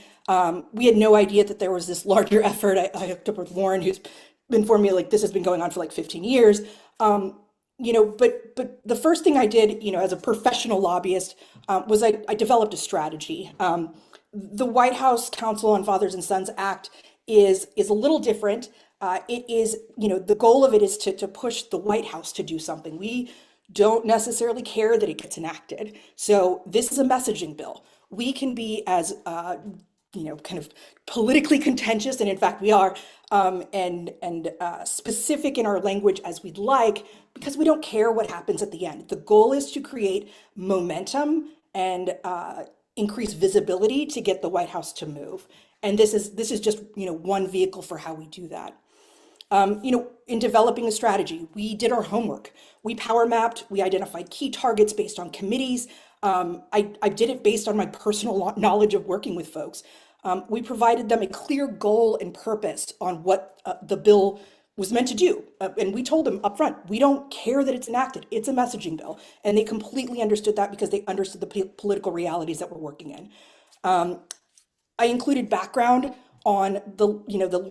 We had no idea that there was this larger effort. I hooked up with Warren, who's been informing me like this has been going on for like 15 years. But the first thing I did, as a professional lobbyist, was I developed a strategy. The White House Council on Fathers and Sons Act is a little different. It is, the goal of it is to push the White House to do something. We don't necessarily care that it gets enacted. So this is a messaging bill. We can be as, kind of politically contentious, and in fact we are, and specific in our language as we'd like, because we don't care what happens at the end. The goal is to create momentum and increase visibility to get the White House to move. And this is just, one vehicle for how we do that. In developing a strategy, we did our homework. We power mapped, we identified key targets based on committees. I did it based on my personal knowledge of working with folks. We provided them a clear goal and purpose on what the bill was meant to do. And we told them up front, we don't care that it's enacted. It's a messaging bill. And they completely understood that because they understood the political realities that we're working in. I included background on the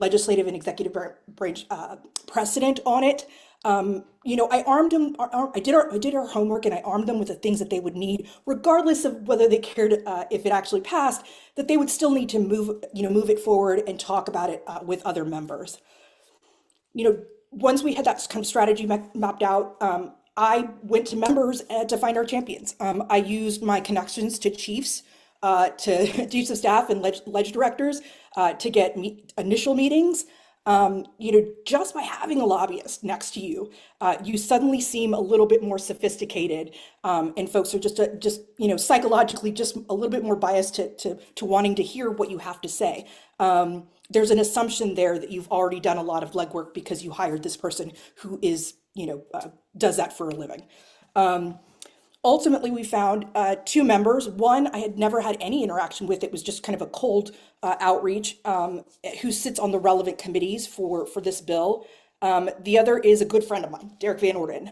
legislative and executive branch precedent on it. I armed them. I did our homework, and I armed them with the things that they would need, regardless of whether they cared if it actually passed. That they would still need to move it forward and talk about it with other members. Once we had that kind of strategy mapped out, I went to members to find our champions. I used my connections to chiefs. To chiefs of staff and ledge directors to get initial meetings. Just by having a lobbyist next to you, you suddenly seem a little bit more sophisticated, and folks are just psychologically just a little bit more biased to wanting to hear what you have to say. There's an assumption there that you've already done a lot of legwork because you hired this person who is does that for a living. Ultimately, we found two members. One I had never had any interaction with. It was just kind of a cold outreach, who sits on the relevant committees for this bill. The other is a good friend of mine, Derek Van Orden,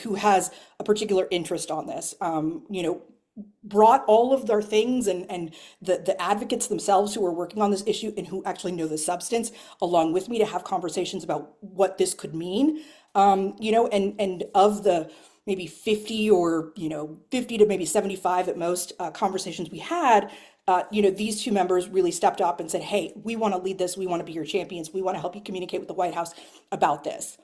who has a particular interest on this. Brought all of their things and the advocates themselves who are working on this issue and who actually know the substance along with me to have conversations about what this could mean. And of the maybe 50 or 50 to maybe 75 at most conversations we had, these two members really stepped up and said, hey, we want to lead this, we want to be your champions, we want to help you communicate with the White House about this.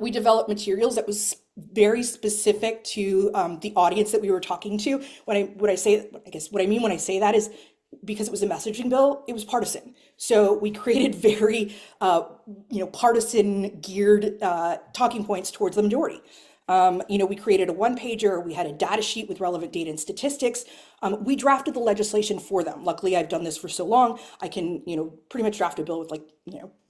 We developed materials that was very specific to the audience that we were talking to. What I mean when I say that is because it was a messaging bill, it was partisan. So we created very, partisan geared talking points towards the majority. We created a one-pager, we had a data sheet with relevant data and statistics. We drafted the legislation for them. Luckily, I've done this for so long, I can, pretty much draft a bill with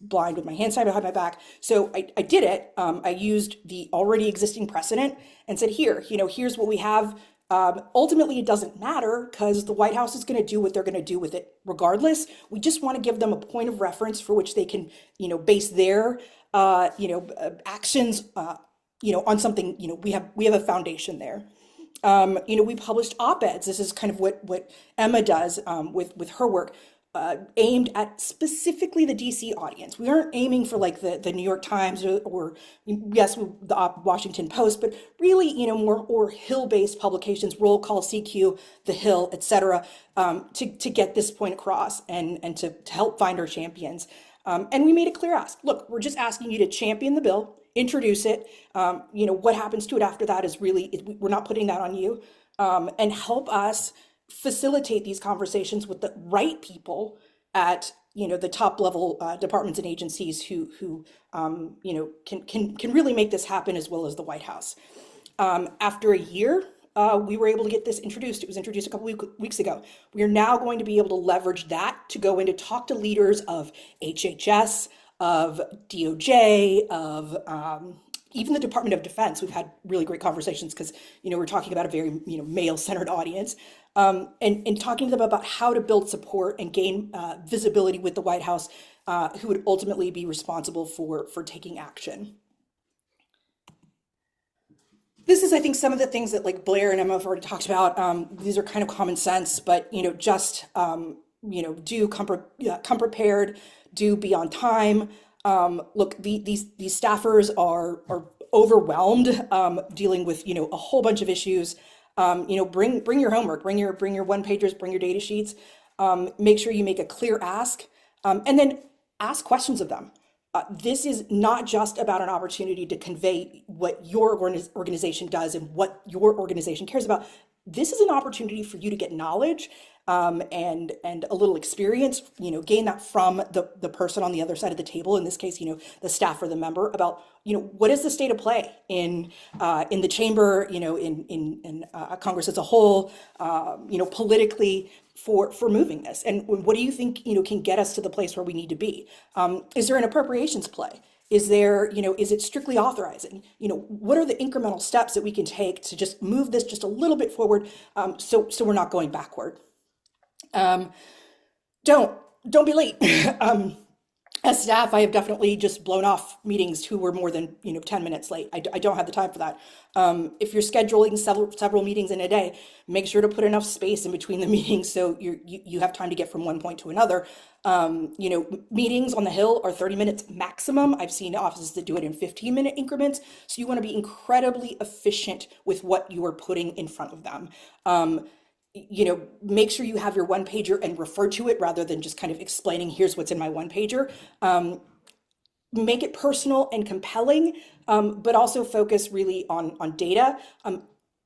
blind with my hands tied behind my back. So I did it. I used the already existing precedent and said, here's what we have. Ultimately, it doesn't matter because the White House is going to do what they're going to do with it regardless. We just want to give them a point of reference for which they can, base their, actions, on something, we have a foundation there. We published op-eds. This is kind of what Emma does with her work, aimed at specifically the DC audience. We aren't aiming for like the New York Times or yes, the Washington Post, but really, more or Hill-based publications, Roll Call, CQ, The Hill, etc., to get this point across and to help find our champions. And we made a clear ask. Look, we're just asking you to champion the bill, introduce it. What happens to it after that is really, we're not putting that on you. And help us facilitate these conversations with the right people at, the top level departments and agencies who can really make this happen, as well as the White House. After a year, we were able to get this introduced. It was introduced a couple weeks ago. We are now going to be able to leverage that to go in to talk to leaders of HHS, of DOJ, of even the Department of Defense. We've had really great conversations because, we're talking about a very, male-centered audience, and talking to them about how to build support and gain visibility with the White House, who would ultimately be responsible for taking action. This is, I think, some of the things that like Blair and Emma have already talked about. These are kind of common sense, but, just, do come prepared, do be on time. Look, these staffers are overwhelmed, dealing with, a whole bunch of issues. Bring your homework, bring your one pagers, bring your data sheets. Make sure you make a clear ask, and then ask questions of them. This is not just about an opportunity to convey what your organization does and what your organization cares about. This is an opportunity for you to get knowledge and a little experience, gain that from the person on the other side of the table. In this case, the staff or the member, about, what is the state of play in the chamber, in Congress as a whole, politically for moving this. And what do you think, can get us to the place where we need to be? Is there an appropriations play? Is there, is it strictly authorizing? What are the incremental steps that we can take to just move this just a little bit forward, so we're not going backward? Don't be late. As staff, I have definitely just blown off meetings who were more than 10 minutes late. I don't have the time for that. If you're scheduling several meetings in a day, make sure to put enough space in between the meetings so you have time to get from one point to another. Meetings on the Hill are 30 minutes maximum. I've seen offices that do it in 15-minute increments. So you want to be incredibly efficient with what you are putting in front of them. Make sure you have your one pager and refer to it rather than just kind of explaining, here's what's in my one pager. Make it personal and compelling, but also focus really on data.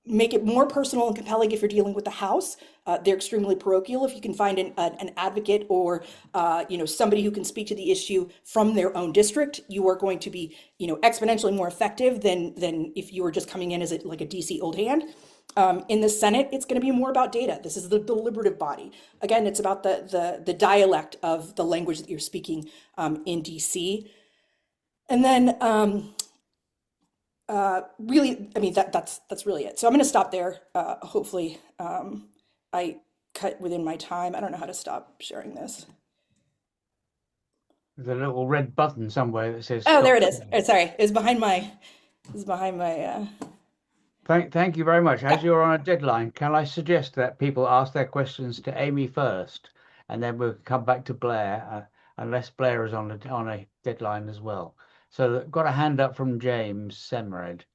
Make it more personal and compelling if you're dealing with the House. They're extremely parochial. If you can find an advocate or somebody who can speak to the issue from their own district, you are going to be exponentially more effective than if you were just coming in as a DC old hand. In the Senate, it's going to be more about data. This is the deliberative body. Again, it's about the dialect of the language that you're speaking in DC. And then really, I mean, that's really it. So I'm going to stop there. Hopefully I cut within my time. I don't know how to stop sharing this. There's a little red button somewhere that says Oh, there stop it is. sharing. Oh, sorry, it was behind my. Thank you very much. As Yeah. you're on a deadline, can I suggest that people ask their questions to Amy first, and then we'll come back to Blair, unless Blair is on a deadline as well. So got a hand up from James Semred.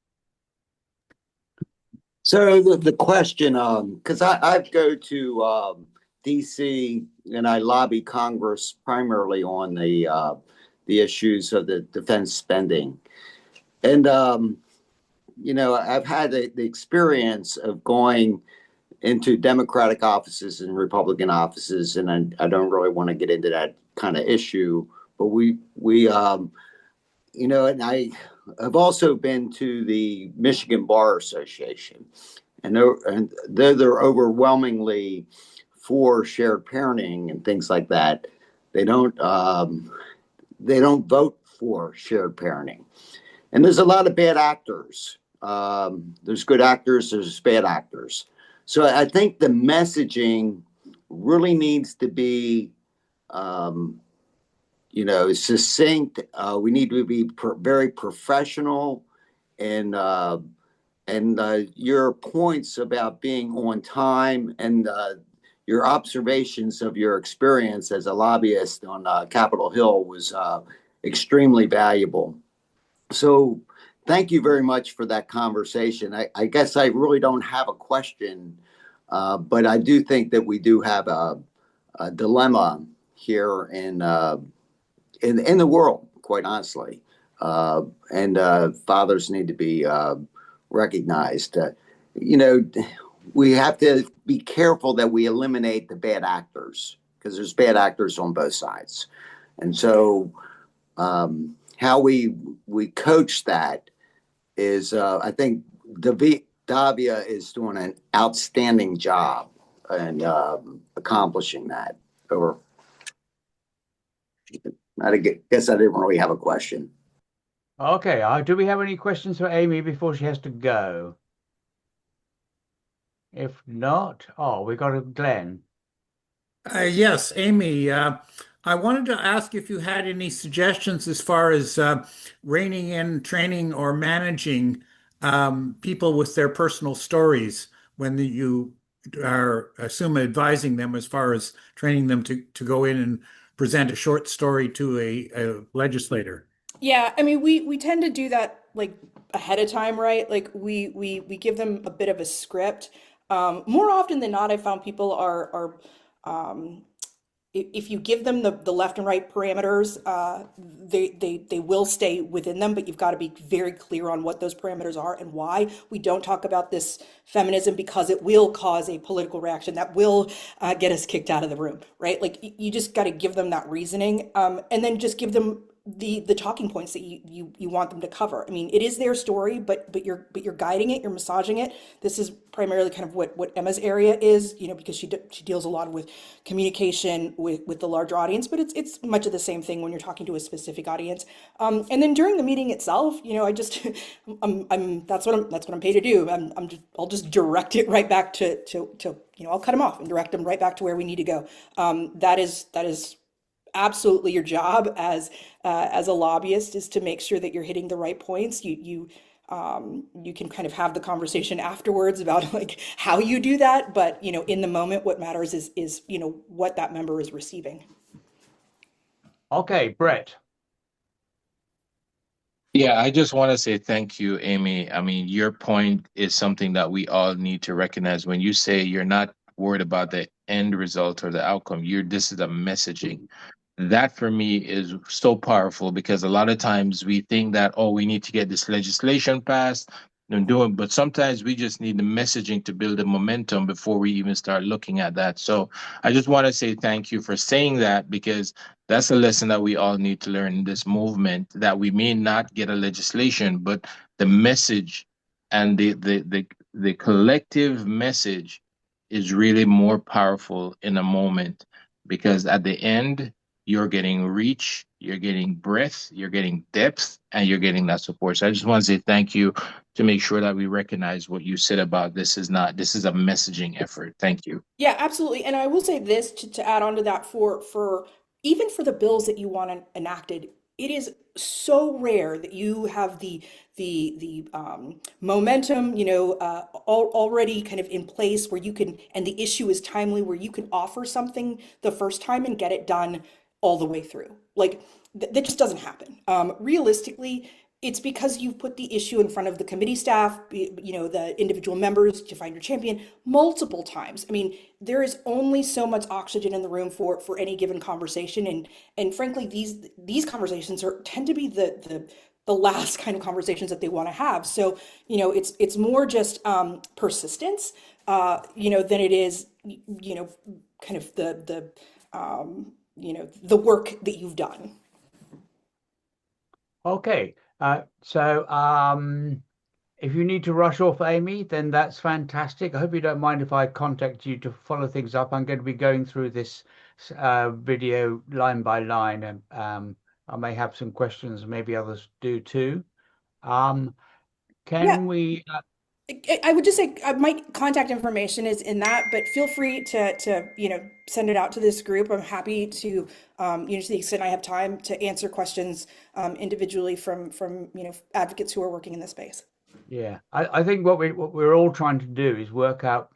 So the question, because I go to DC and I lobby Congress primarily on the issues of the defense spending, and I've had the experience of going into Democratic offices and Republican offices, and I don't really want to get into that kind of issue, but we and I have also been to the Michigan Bar Association. And they're overwhelmingly for shared parenting and things like that. They don't vote for shared parenting. And there's a lot of bad actors. There's good actors. There's bad actors. So I think the messaging really needs to be, succinct. We need to be very professional and. Your points about being on time and your observations of your experience as a lobbyist on Capitol Hill was extremely valuable. So thank you very much for that conversation. I guess I really don't have a question, but I do think that we do have a dilemma here in the world, quite honestly. And fathers need to be recognized. We have to be careful that we eliminate the bad actors because there's bad actors on both sides. And so how we coach that is, I think Davia is doing an outstanding job in accomplishing that. Over. I guess I didn't really have a question. Okay, do we have any questions for Amy before she has to go? If not, we got a Glenn. Yes, Amy, I wanted to ask if you had any suggestions as far as reining in, training, or managing people with their personal stories when you are, assume, advising them as far as training them to go in and present a short story to a legislator. Yeah, I mean, we tend to do that like ahead of time, right? Like we give them a bit of a script. More often than not, I found people are if you give them the left and right parameters, they will stay within them, but you've got to be very clear on what those parameters are and why. We don't talk about this feminism because it will cause a political reaction that will get us kicked out of the room, right? Like you just got to give them that reasoning, and then just give them the talking points that you want them to cover. I mean, it is their story, but you're guiding it, you're massaging it. This is primarily kind of what Emma's area is, because she deals a lot with communication with the larger audience, but it's much of the same thing when you're talking to a specific audience. And then during the meeting itself, I just that's what I'm paid to do. I'll just direct it right back to I'll cut them off and direct them right back to where we need to go. That is absolutely your job as a lobbyist, is to make sure that you're hitting the right points. You can kind of have the conversation afterwards about like how you do that, but in the moment, what matters is what that member is receiving. Okay, Brett. Yeah, I just want to say thank you, Amy. I mean, your point is something that we all need to recognize. When you say you're not worried about the end result or the outcome, this is a messaging. That for me is so powerful, because a lot of times we think that, we need to get this legislation passed and do it, but sometimes we just need the messaging to build the momentum before we even start looking at that. So I just want to say thank you for saying that, because that's a lesson that we all need to learn in this movement, that we may not get a legislation, but the message and the collective message is really more powerful in a moment, because at the end, you're getting reach, you're getting breadth, you're getting depth, and you're getting that support. So I just want to say thank you, to make sure that we recognize what you said about this is a messaging effort. Thank you. Yeah, absolutely. And I will say this to add on to that for even for the bills that you want enacted, it is so rare that you have the momentum, already kind of in place where you can, and the issue is timely, where you can offer something the first time and get it done all the way through. Like that just doesn't happen. Realistically, it's because you've put the issue in front of the committee staff, the individual members to find your champion multiple times. I mean, there is only so much oxygen in the room for any given conversation, and frankly, these conversations tend to be the last kind of conversations that they want to have. So, it's more just persistence, than it is, kind of the work that you've done. Okay. So if you need to rush off, Amy, then that's fantastic. I hope you don't mind if I contact you to follow things up. I'm going to be going through this video line by line, and I may have some questions, maybe others do too. Can we? I would just say my contact information is in that, but feel free to send it out to this group. I'm happy to to the extent I have time to answer questions individually from advocates who are working in this space. Yeah, I think what we're all trying to do is work out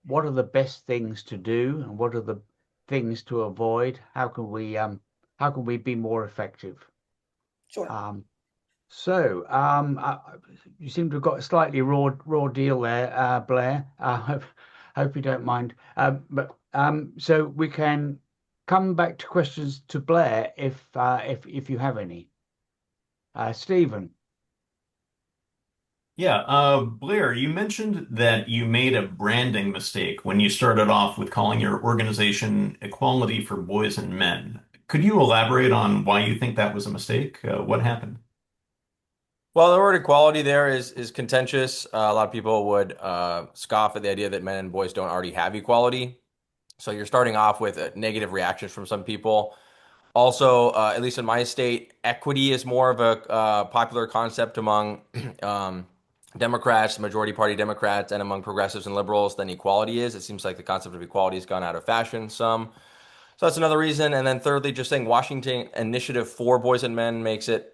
what are the best things to do and what are the things to avoid. How can we be more effective? Sure. You seem to have got a slightly raw deal there, Blair. Hope you don't mind. So we can come back to questions to Blair if you have any. Stephen. Yeah, Blair, you mentioned that you made a branding mistake when you started off with calling your organization Equality for Boys and Men. Could you elaborate on why you think that was a mistake? What happened? Well, the word equality there is contentious. A lot of people would scoff at the idea that men and boys don't already have equality. So you're starting off with negative reactions from some people. Also, at least in my state, equity is more of a popular concept among Democrats, majority party Democrats, and among progressives and liberals than equality is. It seems like the concept of equality has gone out of fashion some. So that's another reason. And then thirdly, just saying Washington Initiative for Boys and Men makes it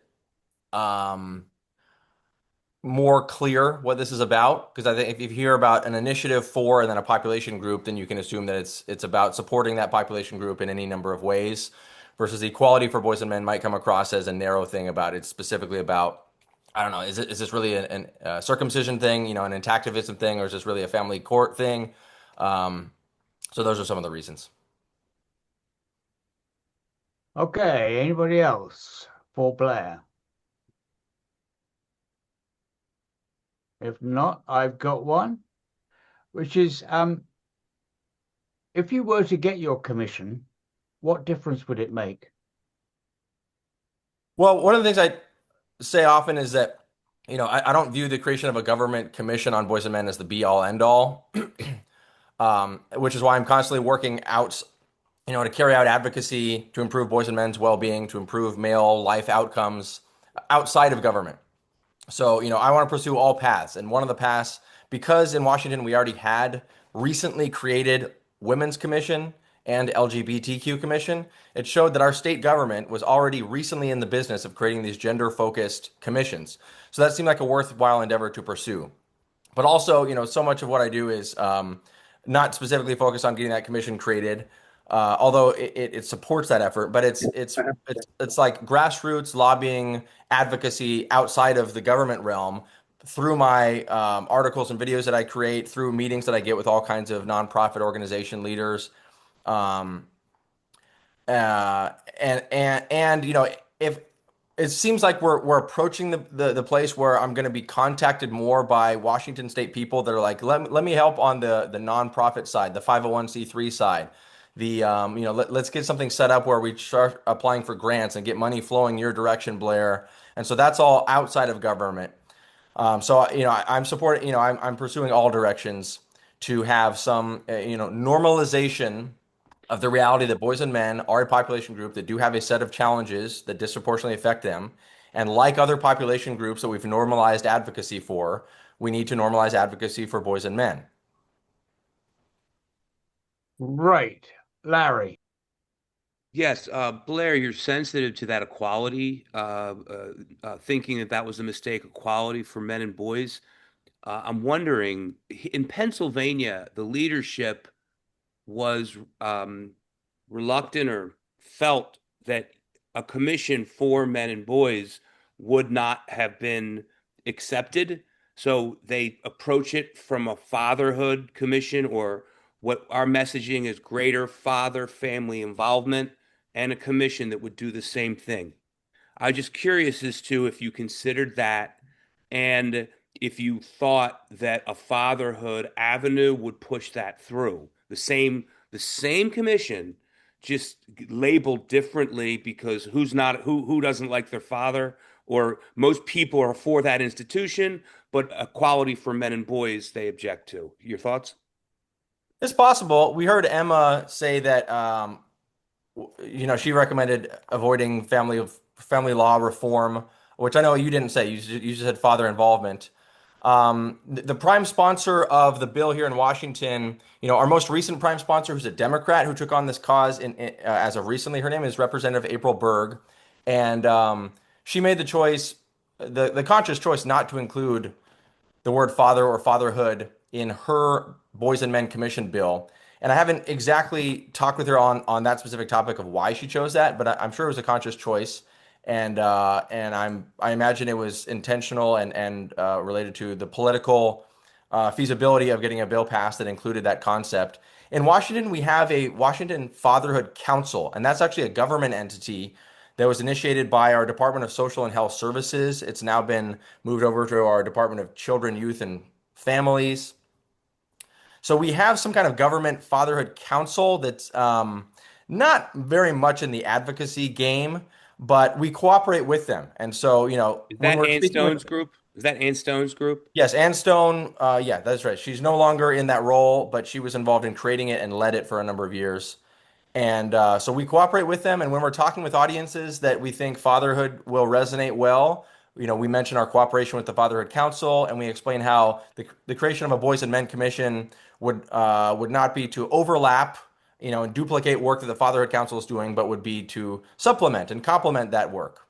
more clear what this is about. Because I think if you hear about an initiative for and then a population group, then you can assume that it's about supporting that population group in any number of ways. Versus equality for boys and men might come across as a narrow thing about it, specifically about, I don't know, is this really a circumcision thing, an intactivism thing, or is this really a family court thing? So those are some of the reasons. Okay, anybody else for Blair? If not, I've got one, which is if you were to get your commission, what difference would it make? Well, one of the things I say often is that, I don't view the creation of a government commission on boys and men as the be all end all, which is why I'm constantly working out, to carry out advocacy to improve boys and men's well-being, to improve male life outcomes outside of government. So, I want to pursue all paths. And one of the paths, because in Washington we already had recently created Women's Commission and LGBTQ Commission, it showed that our state government was already recently in the business of creating these gender-focused commissions. So that seemed like a worthwhile endeavor to pursue. But also, so much of what I do is not specifically focused on getting that commission created, although it supports that effort. But it's like grassroots lobbying advocacy outside of the government realm through my articles and videos that I create, through meetings that I get with all kinds of nonprofit organization leaders. If it seems like we're approaching the place where I'm going to be contacted more by Washington state people that are like, let me help on the nonprofit side, the 501c3 side. Let's get something set up where we start applying for grants and get money flowing your direction, Blair. And so that's all outside of government. I'm supporting, I'm pursuing all directions to have some, normalization of the reality that boys and men are a population group that do have a set of challenges that disproportionately affect them. And like other population groups that we've normalized advocacy for, we need to normalize advocacy for boys and men. Right. Larry. Yes, Blair, you're sensitive to that equality, thinking that that was a mistake, equality for men and boys. I'm wondering, in Pennsylvania, the leadership was reluctant or felt that a commission for men and boys would not have been accepted. So they approach it from a fatherhood commission, or what our messaging is greater father family involvement, and a commission that would do the same thing. I'm just curious as to if you considered that and if you thought that a fatherhood avenue would push that through. The same commission, just labeled differently because who doesn't like their father, or most people are for that institution, but equality for men and boys they object to. Your thoughts? It's possible. We heard Emma say that she recommended avoiding family law reform, which I know you didn't say. You just said father involvement. The prime sponsor of the bill here in Washington, our most recent prime sponsor, who's a Democrat who took on this cause as of recently, her name is Representative April Berg, and she made the choice, the conscious choice, not to include the word father or fatherhood in her Boys and Men Commission bill. And I haven't exactly talked with her on that specific topic of why she chose that, but I'm sure it was a conscious choice, and I imagine it was intentional and related to the political feasibility of getting a bill passed that included that concept. In Washington, we have a Washington Fatherhood Council, and that's actually a government entity that was initiated by our Department of Social and Health Services. It's now been moved over to our Department of Children, Youth, and Families. So we have some kind of government fatherhood council that's not very much in the advocacy game, but we cooperate with them. And so, Is when that we're Ann speaking with, Stone's group? Is that Ann Stone's group? yes, Ann Stone, yeah, that's right. She's no longer in that role, but she was involved in creating it and led it for a number of years. And so we cooperate with them. And when we're talking with audiences that we think fatherhood will resonate well, we mention our cooperation with the Fatherhood Council, and we explain how the creation of a Boys and Men Commission would not be to overlap, and duplicate work that the Fatherhood Council is doing, but would be to supplement and complement that work.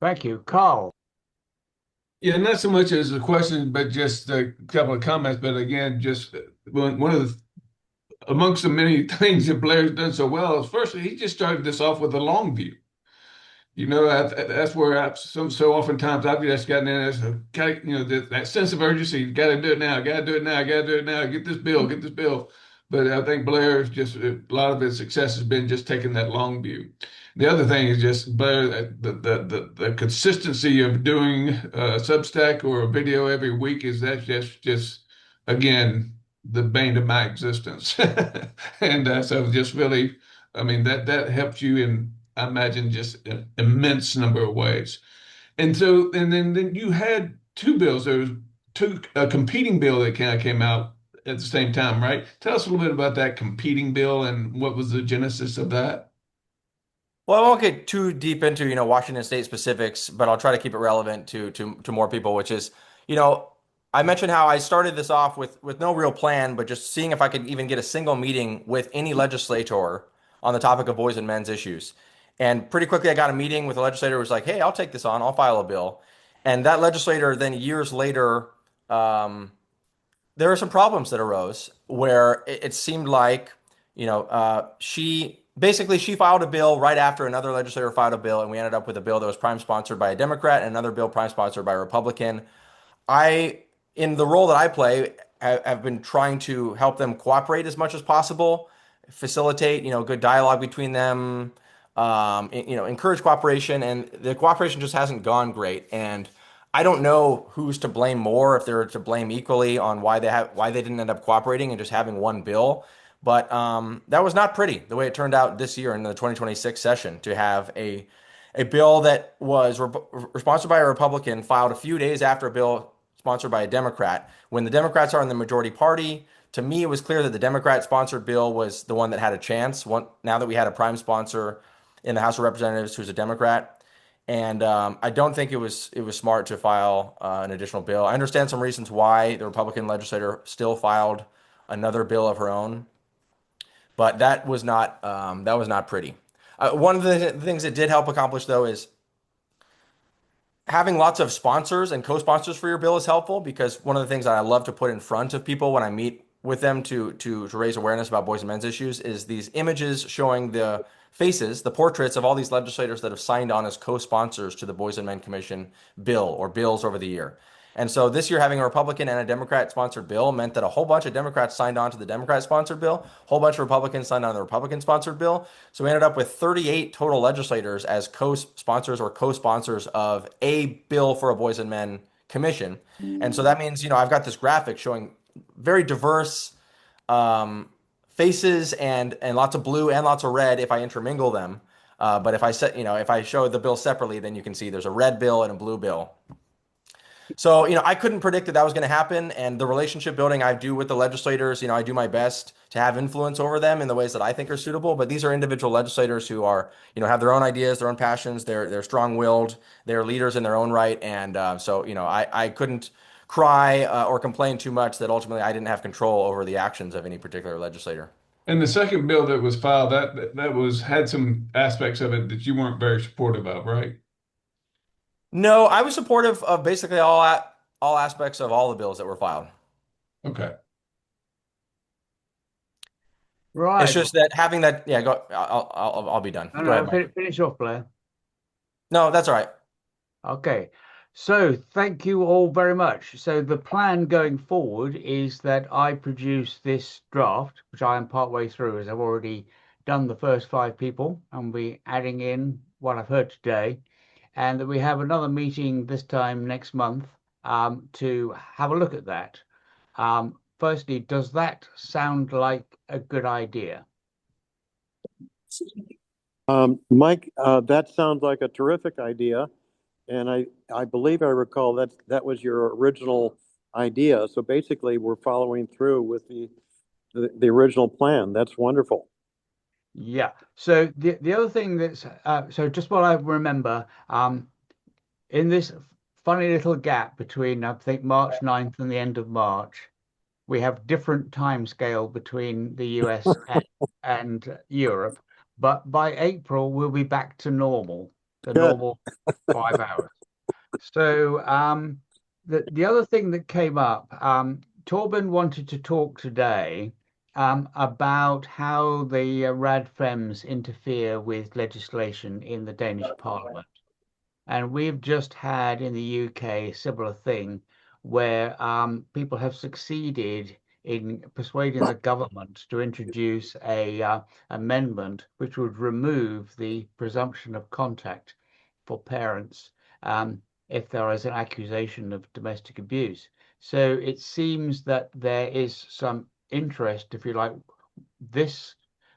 Thank you, Carl. Yeah, not so much as a question, but just a couple of comments. But again, just one of the amongst the many things that Blair's done so well is first he just started this off with a long view. That's where so oftentimes I've just gotten in as that sense of urgency. Got to do it now. Got to do it now. Got to do it now. Get this bill. Get this bill. But I think Blair's just a lot of his success has been just taking that long view. The other thing is just Blair, the consistency of doing a Substack or a video every week that's just again the bane of my existence. And so just really, I mean that helps you in, I imagine, just an immense number of ways. And so, and then you had two bills. There was a competing bill that kind of came out at the same time, right? Tell us a little bit about that competing bill and what was the genesis of that. Well, I won't get too deep into, Washington State specifics, but I'll try to keep it relevant to more people, which is, I mentioned how I started this off with no real plan, but just seeing if I could even get a single meeting with any legislator on the topic of boys and men's issues. And pretty quickly, I got a meeting with a legislator who was like, "Hey, I'll take this on. I'll file a bill." And that legislator then years later, there were some problems that arose where it seemed like, she filed a bill right after another legislator filed a bill, and we ended up with a bill that was prime sponsored by a Democrat and another bill prime sponsored by a Republican. In the role that I play, have been trying to help them cooperate as much as possible, facilitate, good dialogue between them, encourage cooperation, and the cooperation just hasn't gone great. And I don't know who's to blame more, if they're to blame equally on why they didn't end up cooperating and just having one bill. But that was not pretty the way it turned out this year in the 2026 session, to have a bill that was sponsored by a Republican filed a few days after a bill sponsored by a Democrat. When the Democrats are in the majority party, to me, it was clear that the Democrat-sponsored bill was the one that had a chance. Now that we had a prime sponsor in the House of Representatives who's a Democrat, and I don't think it was smart to file an additional bill. I understand some reasons why the Republican legislator still filed another bill of her own, but that was not pretty. One of the things it did help accomplish, though, is having lots of sponsors and co-sponsors for your bill is helpful, because one of the things that I love to put in front of people when I meet with them to raise awareness about boys and men's issues is these images showing the faces, the portraits of all these legislators that have signed on as co-sponsors to the Boys and Men Commission bill or bills over the year. And so this year, having a Republican and a Democrat sponsored bill meant that a whole bunch of Democrats signed on to the Democrat sponsored bill, a whole bunch of Republicans signed on to the Republican sponsored bill. So we ended up with 38 total legislators as co-sponsors or co-sponsors of a bill for a Boys and Men Commission. And so that means, I've got this graphic showing very diverse faces and lots of blue and lots of red if I intermingle them. But if I show the bill separately, then you can see there's a red bill and a blue bill. So, I couldn't predict that was going to happen. And the relationship building I do with the legislators, I do my best to have influence over them in the ways that I think are suitable. But these are individual legislators who are, have their own ideas, their own passions. They're strong-willed. They're leaders in their own right. And so, I couldn't cry or complain too much that ultimately I didn't have control over the actions of any particular legislator. And the second bill that was filed, that had some aspects of it that you weren't very supportive of, right? No, I was supportive of basically all aspects of all the bills that were filed. Okay. Right. It's just that having that, yeah, go. I'll be done. No, Go ahead, no, Mike. finish off, Blair. No, that's all right. Okay. So thank you all very much. So the plan going forward is that I produce this draft, which I am partway through, as I've already done the first 5 people, and we're adding in what I've heard today, and that we have another meeting this time next month to have a look at that. Firstly, does that sound like a good idea? Mike, that sounds like a terrific idea. And I believe I recall that was your original idea. So basically, we're following through with the original plan. That's wonderful. Yeah. So the other thing that's so just what I remember, in this funny little gap between I think March 9th and the end of March, we have different time scale between the US and Europe, but by April we'll be back to normal, the Good. normal 5 hours. So the other thing that came up, Torben wanted to talk today about how the RADFEMs interfere with legislation in the Danish Parliament. And we've just had in the UK a similar thing where people have succeeded in persuading the government to introduce a amendment which would remove the presumption of contact for parents if there is an accusation of domestic abuse. So it seems that there is some interest, if you like. This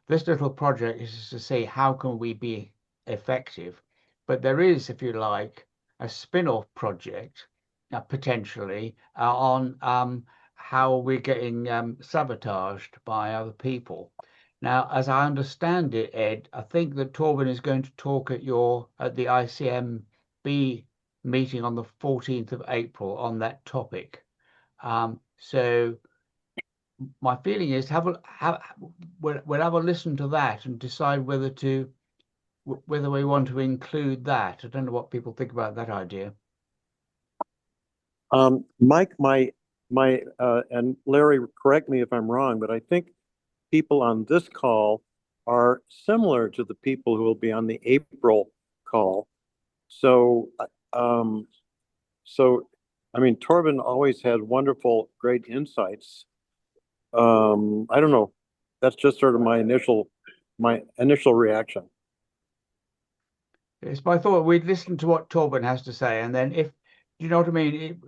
little project is to see how can we be effective, but there is, if you like, a spin-off project potentially on how we're getting sabotaged by other people. Now, as I understand it, Ed, I think that Torben is going to talk at the ICMB meeting on the 14th of April on that topic. So my feeling is we'll have a listen to that and decide whether we want to include that. I don't know what people think about that idea. Mike, my and Larry, correct me if I'm wrong, but I think people on this call are similar to the people who will be on the April call. So, I mean, Torben always had wonderful, great insights. I don't know. That's just sort of my initial reaction. Yes, but I thought we'd listen to what Torben has to say, and then if you know what I mean.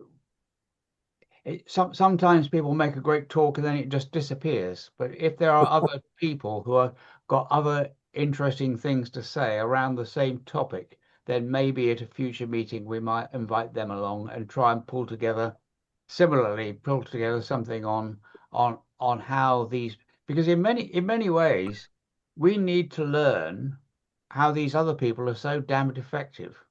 Sometimes people make a great talk and then it just disappears. But if there are other people who have got other interesting things to say around the same topic, then maybe at a future meeting we might invite them along and try and pull together something on how these, because in many ways we need to learn how these other people are so damned effective.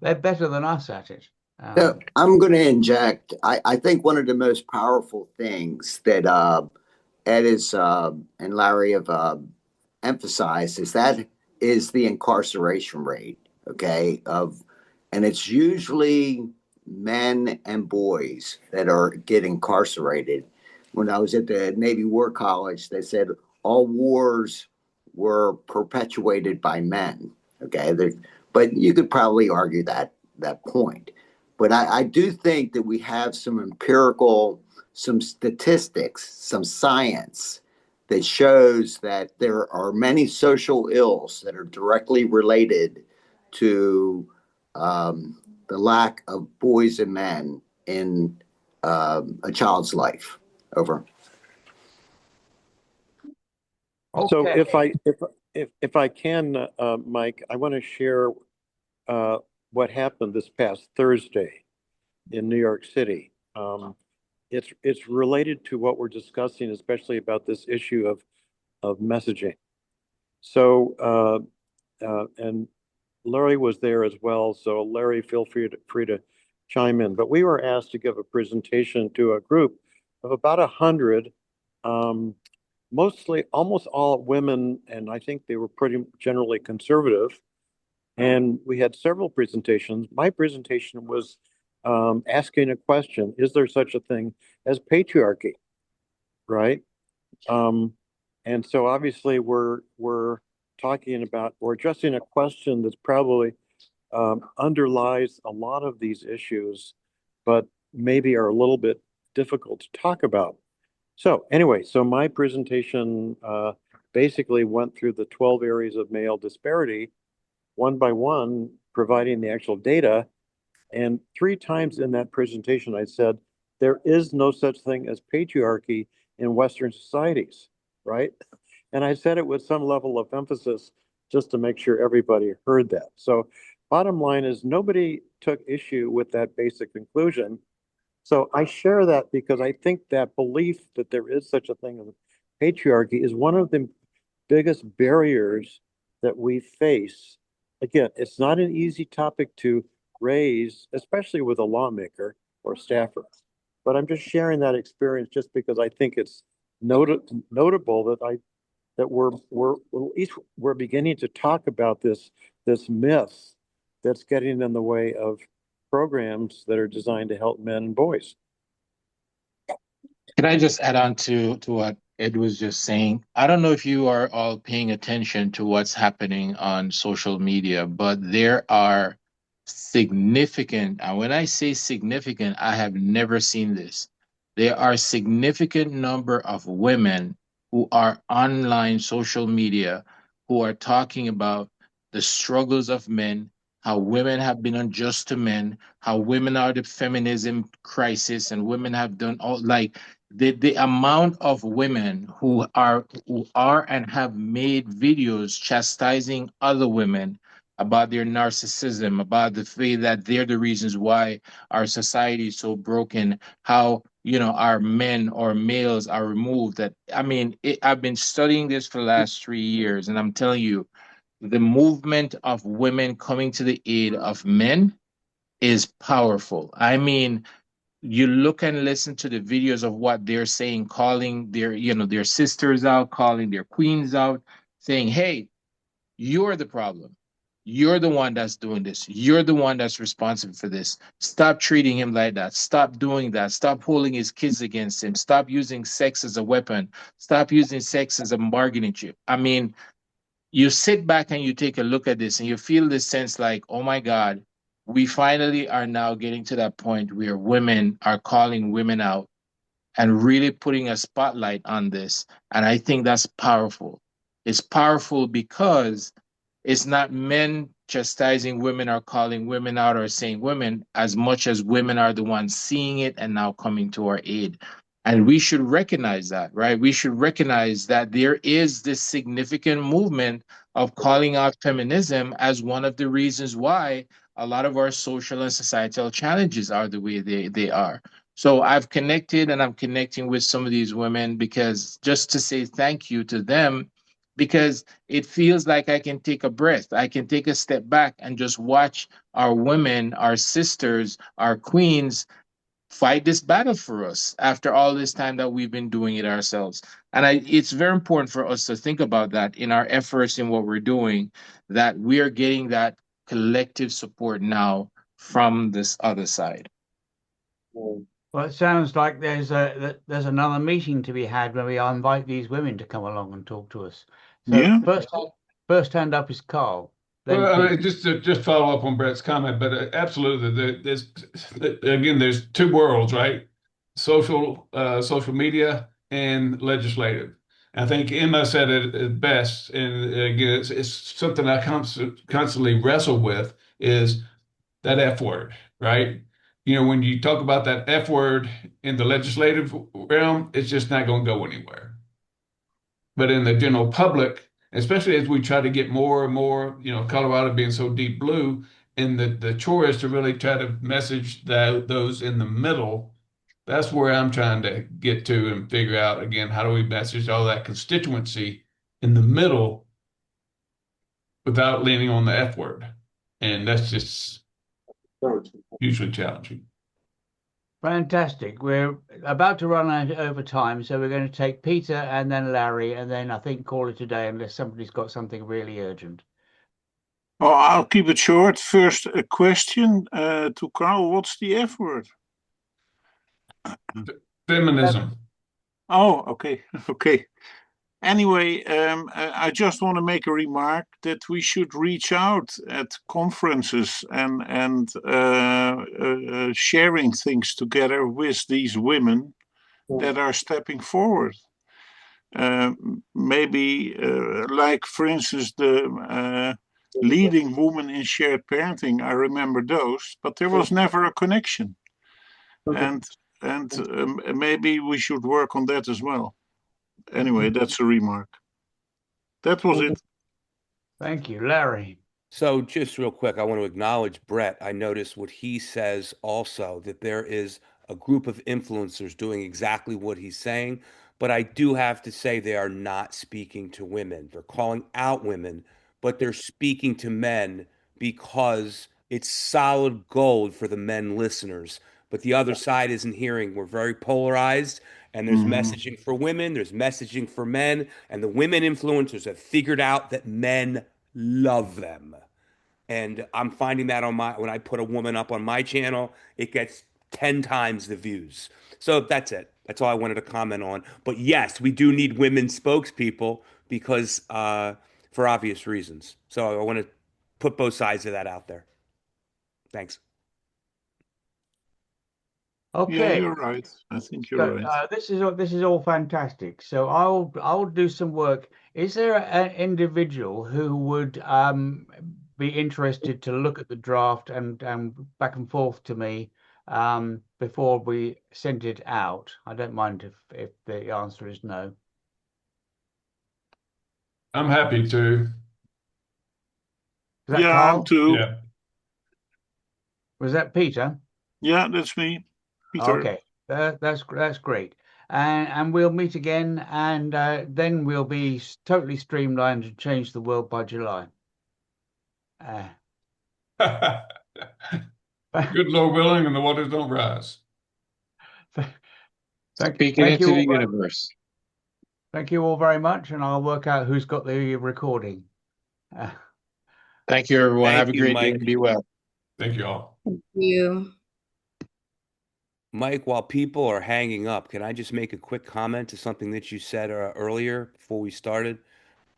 They're better than us at it. So I'm going to inject. I think one of the most powerful things that Ed is and Larry have emphasized is that is the incarceration rate, okay, and it's usually men and boys that are get incarcerated. When I was at the Navy War College, they said all wars were perpetuated by men. Okay, but you could probably argue that point. But I do think that we have some empirical, some statistics, some science that shows that there are many social ills that are directly related to the lack of boys and men in a child's life. Over. So Okay. if I can, Mike, I want to share what happened this past Thursday in New York City. It's related to what we're discussing, especially about this issue of messaging. So and Larry was there as well. So Larry, feel free to chime in. But we were asked to give a presentation to a group of about 100, mostly almost all women, and I think they were pretty generally conservative. And we had several presentations. My presentation was asking a question: is there such a thing as patriarchy? Right? Um, and so obviously we're talking about we're addressing a question that's probably underlies a lot of these issues, but maybe are a little bit difficult to talk about. So anyway, so my presentation basically went through the 12 areas of male disparity one by one, providing the actual data. And 3 times in that presentation, I said, there is no such thing as patriarchy in Western societies, right? And I said it with some level of emphasis just to make sure everybody heard that. So bottom line is nobody took issue with that basic conclusion. So I share that because I think that belief that there is such a thing as patriarchy is one of the biggest barriers that we face. Again, it's not an easy topic to raise, especially with a lawmaker or staffer. But I'm just sharing that experience just because I think it's notable that we're at least we're beginning to talk about this myth that's getting in the way of programs that are designed to help men and boys. Can I just add on to what Ed was just saying? I don't know if you are all paying attention to what's happening on social media, but there are significant, and when I say significant, I have never seen this. There are significant number of women who are online social media who are talking about the struggles of men, how women have been unjust to men, how women are the feminism crisis, and women have done all like the amount of women who are and have made videos chastising other women about their narcissism, about the fact that they're the reasons why our society is so broken, how our men or males are removed. That I mean, I've been studying this for the last 3 years, and I'm telling you, the movement of women coming to the aid of men is powerful. I mean, you look and listen to the videos of what they're saying, calling their sisters out, calling their queens out, saying, hey, you're the problem. You're the one that's doing this. You're the one that's responsible for this. Stop treating him like that. Stop doing that. Stop holding his kids against him. Stop using sex as a weapon. Stop using sex as a bargaining chip. I mean, you sit back and you take a look at this and you feel this sense like, oh my God, we finally are now getting to that point where women are calling women out and really putting a spotlight on this. And I think that's powerful. It's powerful because it's not men chastising women or calling women out or saying women as much as women are the ones seeing it and now coming to our aid. And we should recognize that, right? We should recognize that there is this significant movement of calling out feminism as one of the reasons why a lot of our social and societal challenges are the way they are. So I've connected and I'm connecting with some of these women because just to say thank you to them, because it feels like I can take a breath. I can take a step back and just watch our women, our sisters, our queens fight this battle for us after all this time that we've been doing it ourselves. And it's very important for us to think about that in our efforts in what we're doing, that we are getting that collective support now from this other side. Well, it sounds like there's another meeting to be had where we invite these women to come along and talk to us. So Yeah. first hand up is Carl. Then Well, I Pete. mean, just to follow up on Brett's comment, but absolutely, there's two worlds, right? Social media and legislative. I think Emma said it best, and again, it's something I constantly wrestle with is that F word, right? You know, when you talk about that F word in the legislative realm, it's just not going to go anywhere. But in the general public, especially as we try to get more and more, you know, Colorado being so deep blue, and the chore is to really try to message those in the middle. That's where I'm trying to get to and figure out again, how do we message all that constituency in the middle without leaning on the F word? And that's just hugely challenging. Fantastic. We're about to run out over time, so we're going to take Peter and then Larry, and then I think call it a day unless somebody's got something really urgent. Oh, I'll keep it short. First, a question to Carl. What's the F word? Feminism. Oh, okay. Okay. Anyway, I just want to make a remark that we should reach out at conferences and sharing things together with these women that are stepping forward. Maybe, like, for instance, the leading woman in shared parenting. I remember those, but there was never a connection. And maybe we should work on that as well. Anyway, that's a remark. That was it. Thank you, Larry. So just real quick, I want to acknowledge Brett. I noticed what he says also, that there is a group of influencers doing exactly what he's saying, but I do have to say they are not speaking to women. They're calling out women, but they're speaking to men because it's solid gold for the men listeners. But the other side isn't hearing. We're very polarized, and there's messaging for women, there's messaging for men, and the women influencers have figured out that men love them. And I'm finding that on when I put a woman up on my channel, it gets 10 times the views. So that's it. That's all I wanted to comment on. But yes, we do need women spokespeople because for obvious reasons. So I want to put both sides of that out there. Thanks. Okay. Yeah, you're right. I think you're So right. this is all fantastic. So I'll do some work. Is there an individual who would be interested to look at the draft and back and forth to me before we send it out? I don't mind if the answer is no. I'm happy to. Was that Yeah, Carl? I'm too. Yeah. Was that Peter? Yeah, that's me, Peter. Okay, that's great. And we'll meet again, and then we'll be totally streamlined and change the world by July. Good Lord willing, and the waters don't rise. Speaking Thank into you the all, universe. thank you all very much, and I'll work out who's got the recording. Thank you, everyone. Thank Have a you, great day Mike. and be well. Thank you all. You. Mike, while people are hanging up, can I just make a quick comment to something that you said earlier before we started?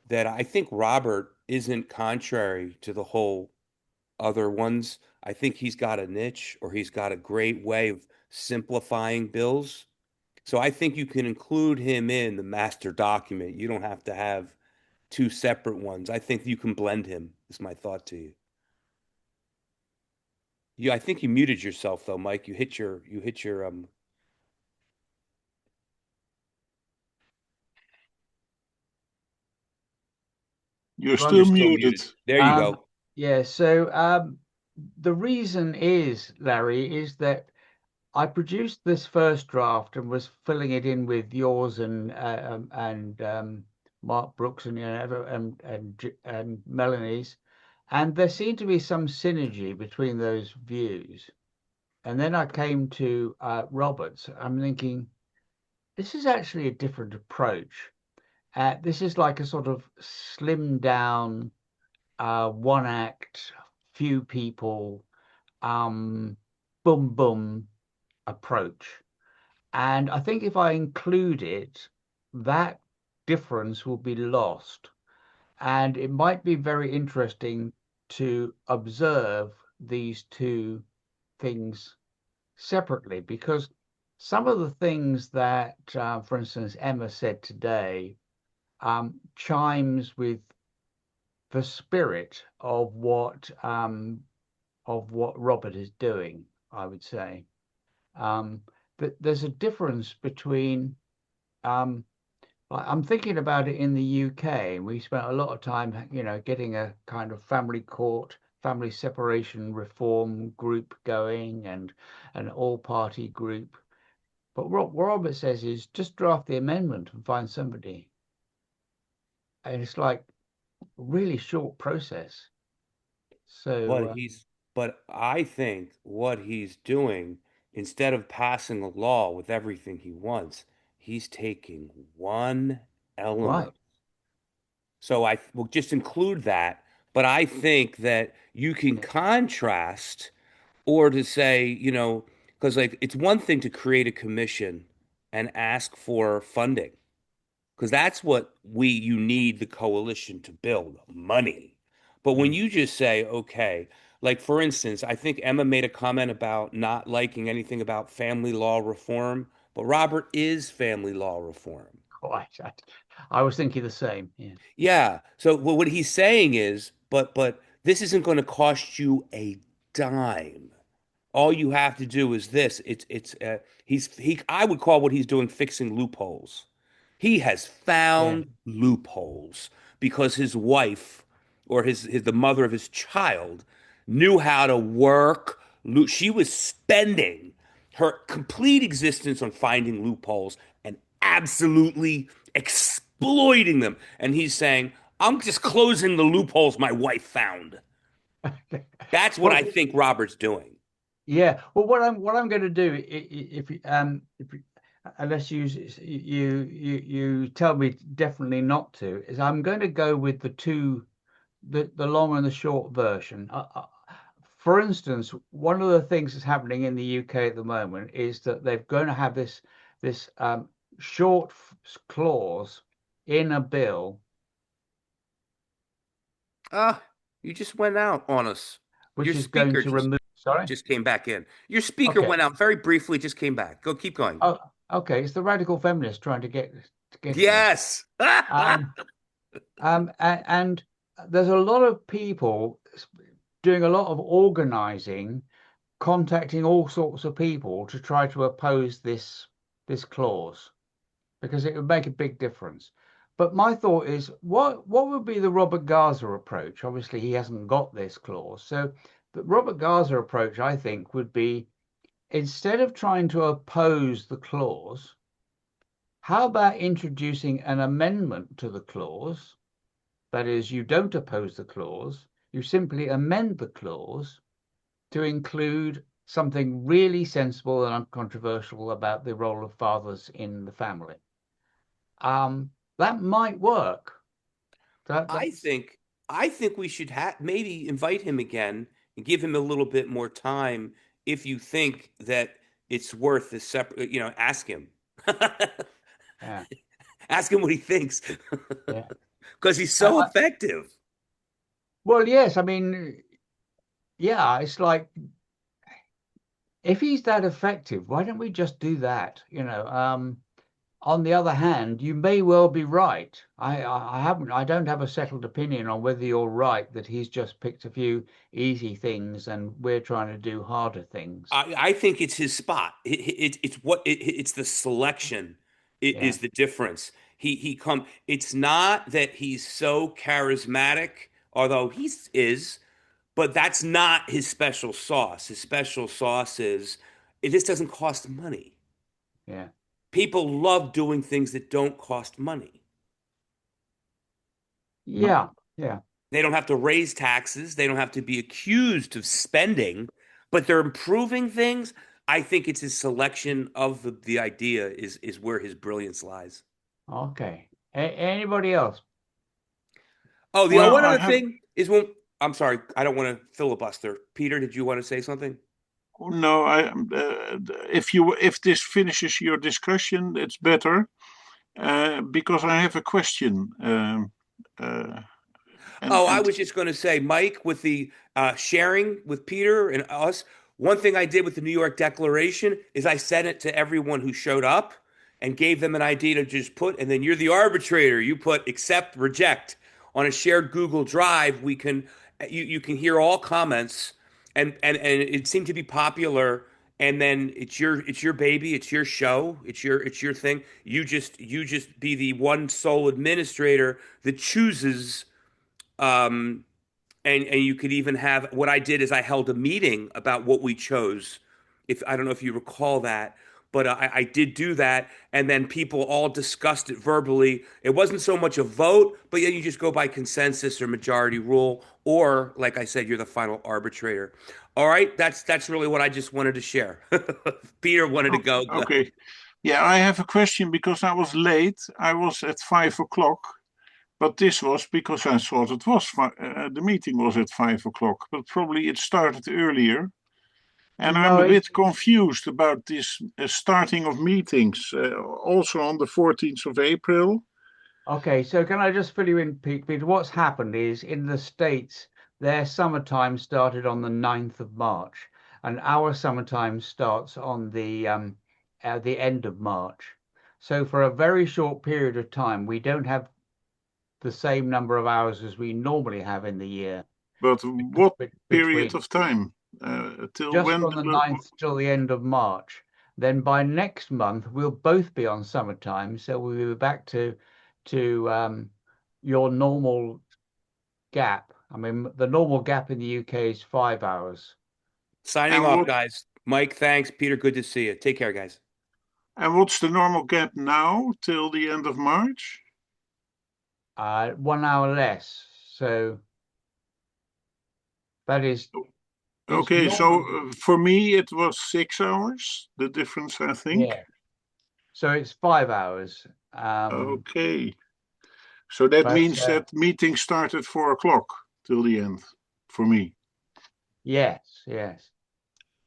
That I think Robert isn't contrary to the whole other ones. I think he's got a niche or he's got a great way of simplifying bills. So I think you can include him in the master document. You don't have to have two separate ones. I think you can blend him, is my thought to you. I think you muted yourself though, Mike. You hit your You're Ron, still you're still muted. muted. There you go. Yeah, so the reason is, Larry, is that I produced this first draft and was filling it in with yours and Mark Brooks and and Melanie's, and there seemed to be some synergy between those views. And then I came to Roberts. I'm thinking, this is actually a different approach. This is like a sort of slimmed down, one act, few people, um, boom, boom approach. And I think if I include it, that difference will be lost. And it might be very interesting to observe these two things separately, because some of the things that, for instance, Emma said today, chimes with the spirit of what Robert is doing, I would say. But there's a difference between I'm thinking about it in the UK. We spent a lot of time, getting a kind of family court, family separation reform group going, and an all-party group. But what Robert says is just draft the amendment and find somebody. And it's like a really short process. But So he's, but I think what he's doing, instead of passing a law with everything he wants, he's taking one right, element. So I will just include that. But I think that you can yeah, contrast or to say, because like it's one thing to create a commission and ask for funding, because that's what you need the coalition to build money. But when mm, you just say, okay, like for instance, I think Emma made a comment about not liking anything about family law reform, but Robert is family law reform. quite. I was thinking the same. Yeah, Yeah. So what he's saying is, but this isn't going to cost you a dime. All you have to do is this. He I would call what he's doing fixing loopholes. He has yeah, found loopholes because his wife or the mother of his child knew how to work. She was spending her complete existence on finding loopholes and absolutely exploiting them. And he's saying, I'm just closing the loopholes my wife found. That's what I well, think Robert's doing. yeah. Well, what I'm going to do, if unless you tell me definitely not to, is I'm going to go with the long and the short version. For instance, one of the things that's happening in the UK at the moment is that they're going to have this short clause in a bill Ah, you just went out on us. Your which is going speaker to remove. Sorry. just came back in. Your speaker Okay. went out very briefly, just came back. Go, keep going. Oh, okay. It's the radical feminist trying to get at me. Yes. Um, and there's a lot of people doing a lot of organizing, contacting all sorts of people to try to oppose this clause because it would make a big difference. But my thought is, what would be the Robert Gaza approach? Obviously, he hasn't got this clause, so the Robert Gaza approach, I think, would be instead of trying to oppose the clause, how about introducing an amendment to the clause? That is, you don't oppose the clause, you simply amend the clause to include something really sensible and uncontroversial about the role of fathers in the family. That might work. I That's think I think we should maybe invite him again and give him a little bit more time if you think that it's worth the separate, ask him. yeah, Ask him what he thinks yeah. because he's so Uh, effective. well, yes, I mean, yeah, it's like if he's that effective, why don't we just do that? On the other hand, you may well be right. I don't have a settled opinion on whether you're right that he's just picked a few easy things and we're trying to do harder things. I think it's his spot. It's the selection. It Yeah, is the difference. It's not that he's so charismatic, although he is, but that's not his special sauce. His special sauce is it just doesn't cost money. yeah, People love doing things that don't cost money. yeah, yeah, They don't have to raise taxes. They don't have to be accused of spending, but they're improving things. I think it's his selection of the idea is where his brilliance lies. Okay. Anybody else? Oh, the Well, one I other have thing is when I'm sorry, I don't want to filibuster. Peter, did you want to say something? no. If this finishes your discussion, it's better because I have a question. Uh, Oh, I and was just going to say, Mike, with the sharing with Peter and us, one thing I did with the New York Declaration is I sent it to everyone who showed up and gave them an idea to just put, and then you're the arbitrator. You put accept, reject on a shared Google Drive. You can hear all comments, and it seemed to be popular. And then it's your baby, it's your show, it's your thing. You just be the one sole administrator that chooses um, and you could even have what I did is I held a meeting about what we chose. If I don't know if you recall that, but I did do that, and then people all discussed it verbally. It wasn't so much a vote, but yeah, you just go by consensus or majority rule, or like I said, you're the final arbitrator. All right, that's really what I just wanted to share. Peter wanted to go. Go ahead. okay, yeah, I have a question because I was late. I was at 5 o'clock, but this was because I thought the meeting was at 5 o'clock, but probably it started earlier. And I'm No, a it's bit confused about this starting of meetings, also on the 14th of April. okay. So can I just fill you in, Peter? What's happened is in the States, their summertime started on the 9th of March, and our summertime starts on the end of March. So for a very short period of time, we don't have the same number of hours as we normally have in the year But what period between of time? Till just when? from the 9th till the end of March. Then by next month, we'll both be on summertime. So we'll be back to your normal gap. I mean, the normal gap in the UK is 5 hours. Signing And off, what? guys. Mike, thanks. Peter, good to see you. Take care, guys. And what's the normal gap now till the end of March? 1 hour less. So that is, it's Okay, so normally, for me it was 6 hours. The difference, I think. yeah. So it's 5 hours. Okay, so that But means that meeting started 4 o'clock till the end for me. yes, yes.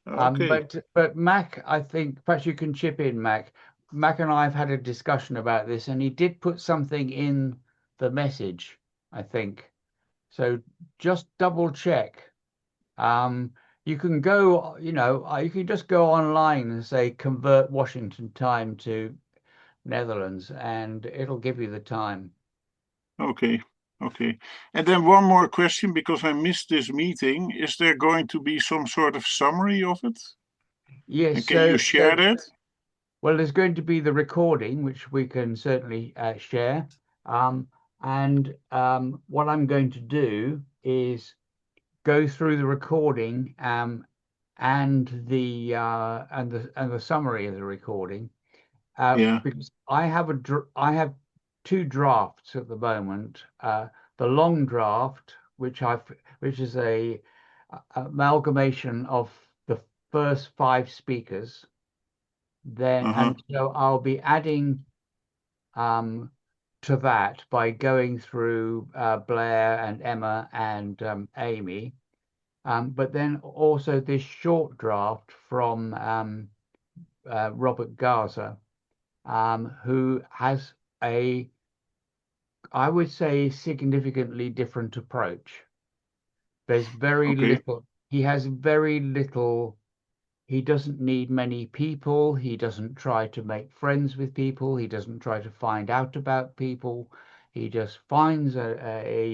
Okay. But Mac, I think perhaps you can chip in, Mac. Mac and I have had a discussion about this, and he did put something in the message, I think. So just double check. You can go, you can just go online and say convert Washington time to Netherlands, and it'll give you the time. Okay, okay. And then one more question because I missed this meeting. Is there going to be some sort of summary of it? Yes, And can you share that? well, there's going to be the recording, which we can certainly share. Um, and what I'm going to do is go through the recording and the summary of the recording Yeah, because I have two drafts at the moment. The long draft, which is a amalgamation of the first five speakers. Then uh-huh, and so I'll be adding um, to that by going through Blair and Emma and Amy. But then also this short draft from Robert Garza, who has I would say, significantly different approach. There's very okay, little, he has very little, he doesn't need many people. He doesn't try to make friends with people. He doesn't try to find out about people. He just finds a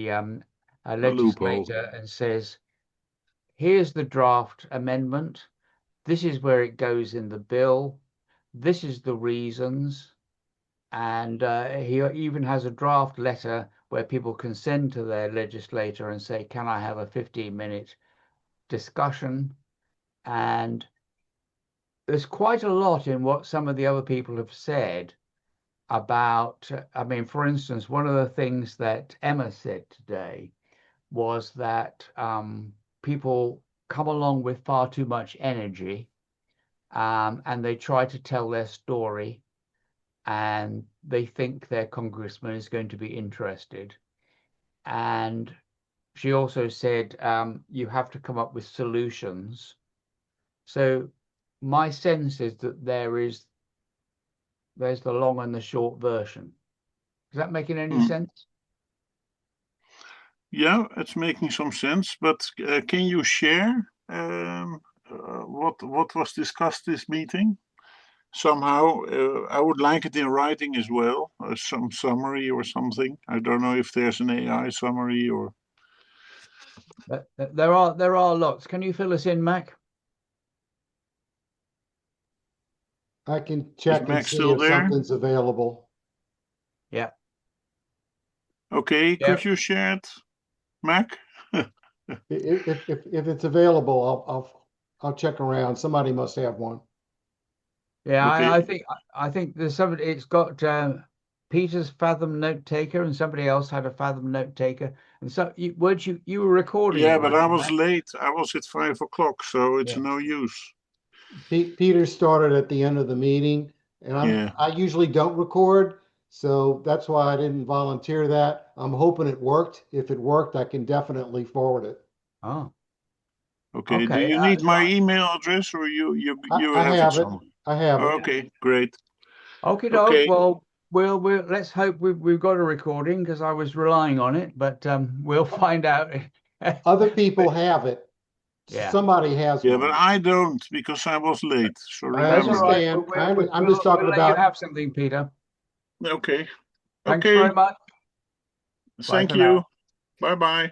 a loophole. legislator and says, here's the draft amendment. This is where it goes in the bill. This is the reasons. And he even has a draft letter where people can send to their legislator and say, can I have a 15-minute discussion? And there's quite a lot in what some of the other people have said about, I mean, for instance, one of the things that Emma said today was that people come along with far too much energy, and they try to tell their story, and they think their congressman is going to be interested. And she also said, you have to come up with solutions. So my sense is that there's the long and the short version. Is that making any sense? Yeah, it's making some sense, but can you share what was discussed this meeting? Somehow, I would like it in writing as well, some summary or something. I don't know if there's an AI summary or. There are lots. Can you fill us in, Mac? I can check and Mac see still if there? something's available. Yeah. Okay, could you share it, Mac? If it's available, I'll check around. Somebody must have one. Yeah, Okay. I think there's somebody. It's got Peter's Fathom note taker, and somebody else had a Fathom note taker. And so, you were recording Yeah, it, but weren't I you, was Mac? late. I was at 5 o'clock, so it's Yeah. no use. Peter started at the end of the meeting, and Yeah. I usually don't record, so that's why I didn't volunteer that. I'm hoping it worked. If it worked, I can definitely forward it. Oh, Okay. Do okay. you need my email address or you I have it have it. somewhere? I have it. Okay, great. Okay, dog. Okay. Well, we'll let's hope we've got a recording, because I was relying on it, but we'll find out. Other people have it. Yeah. Somebody has Yeah, one. but I don't because I was late. So I That's all remember. right. understand. I'm just talking We'll let you about. have something, Peter. Okay. Thanks Okay. very much. Bye Thank for now. you. Bye-bye.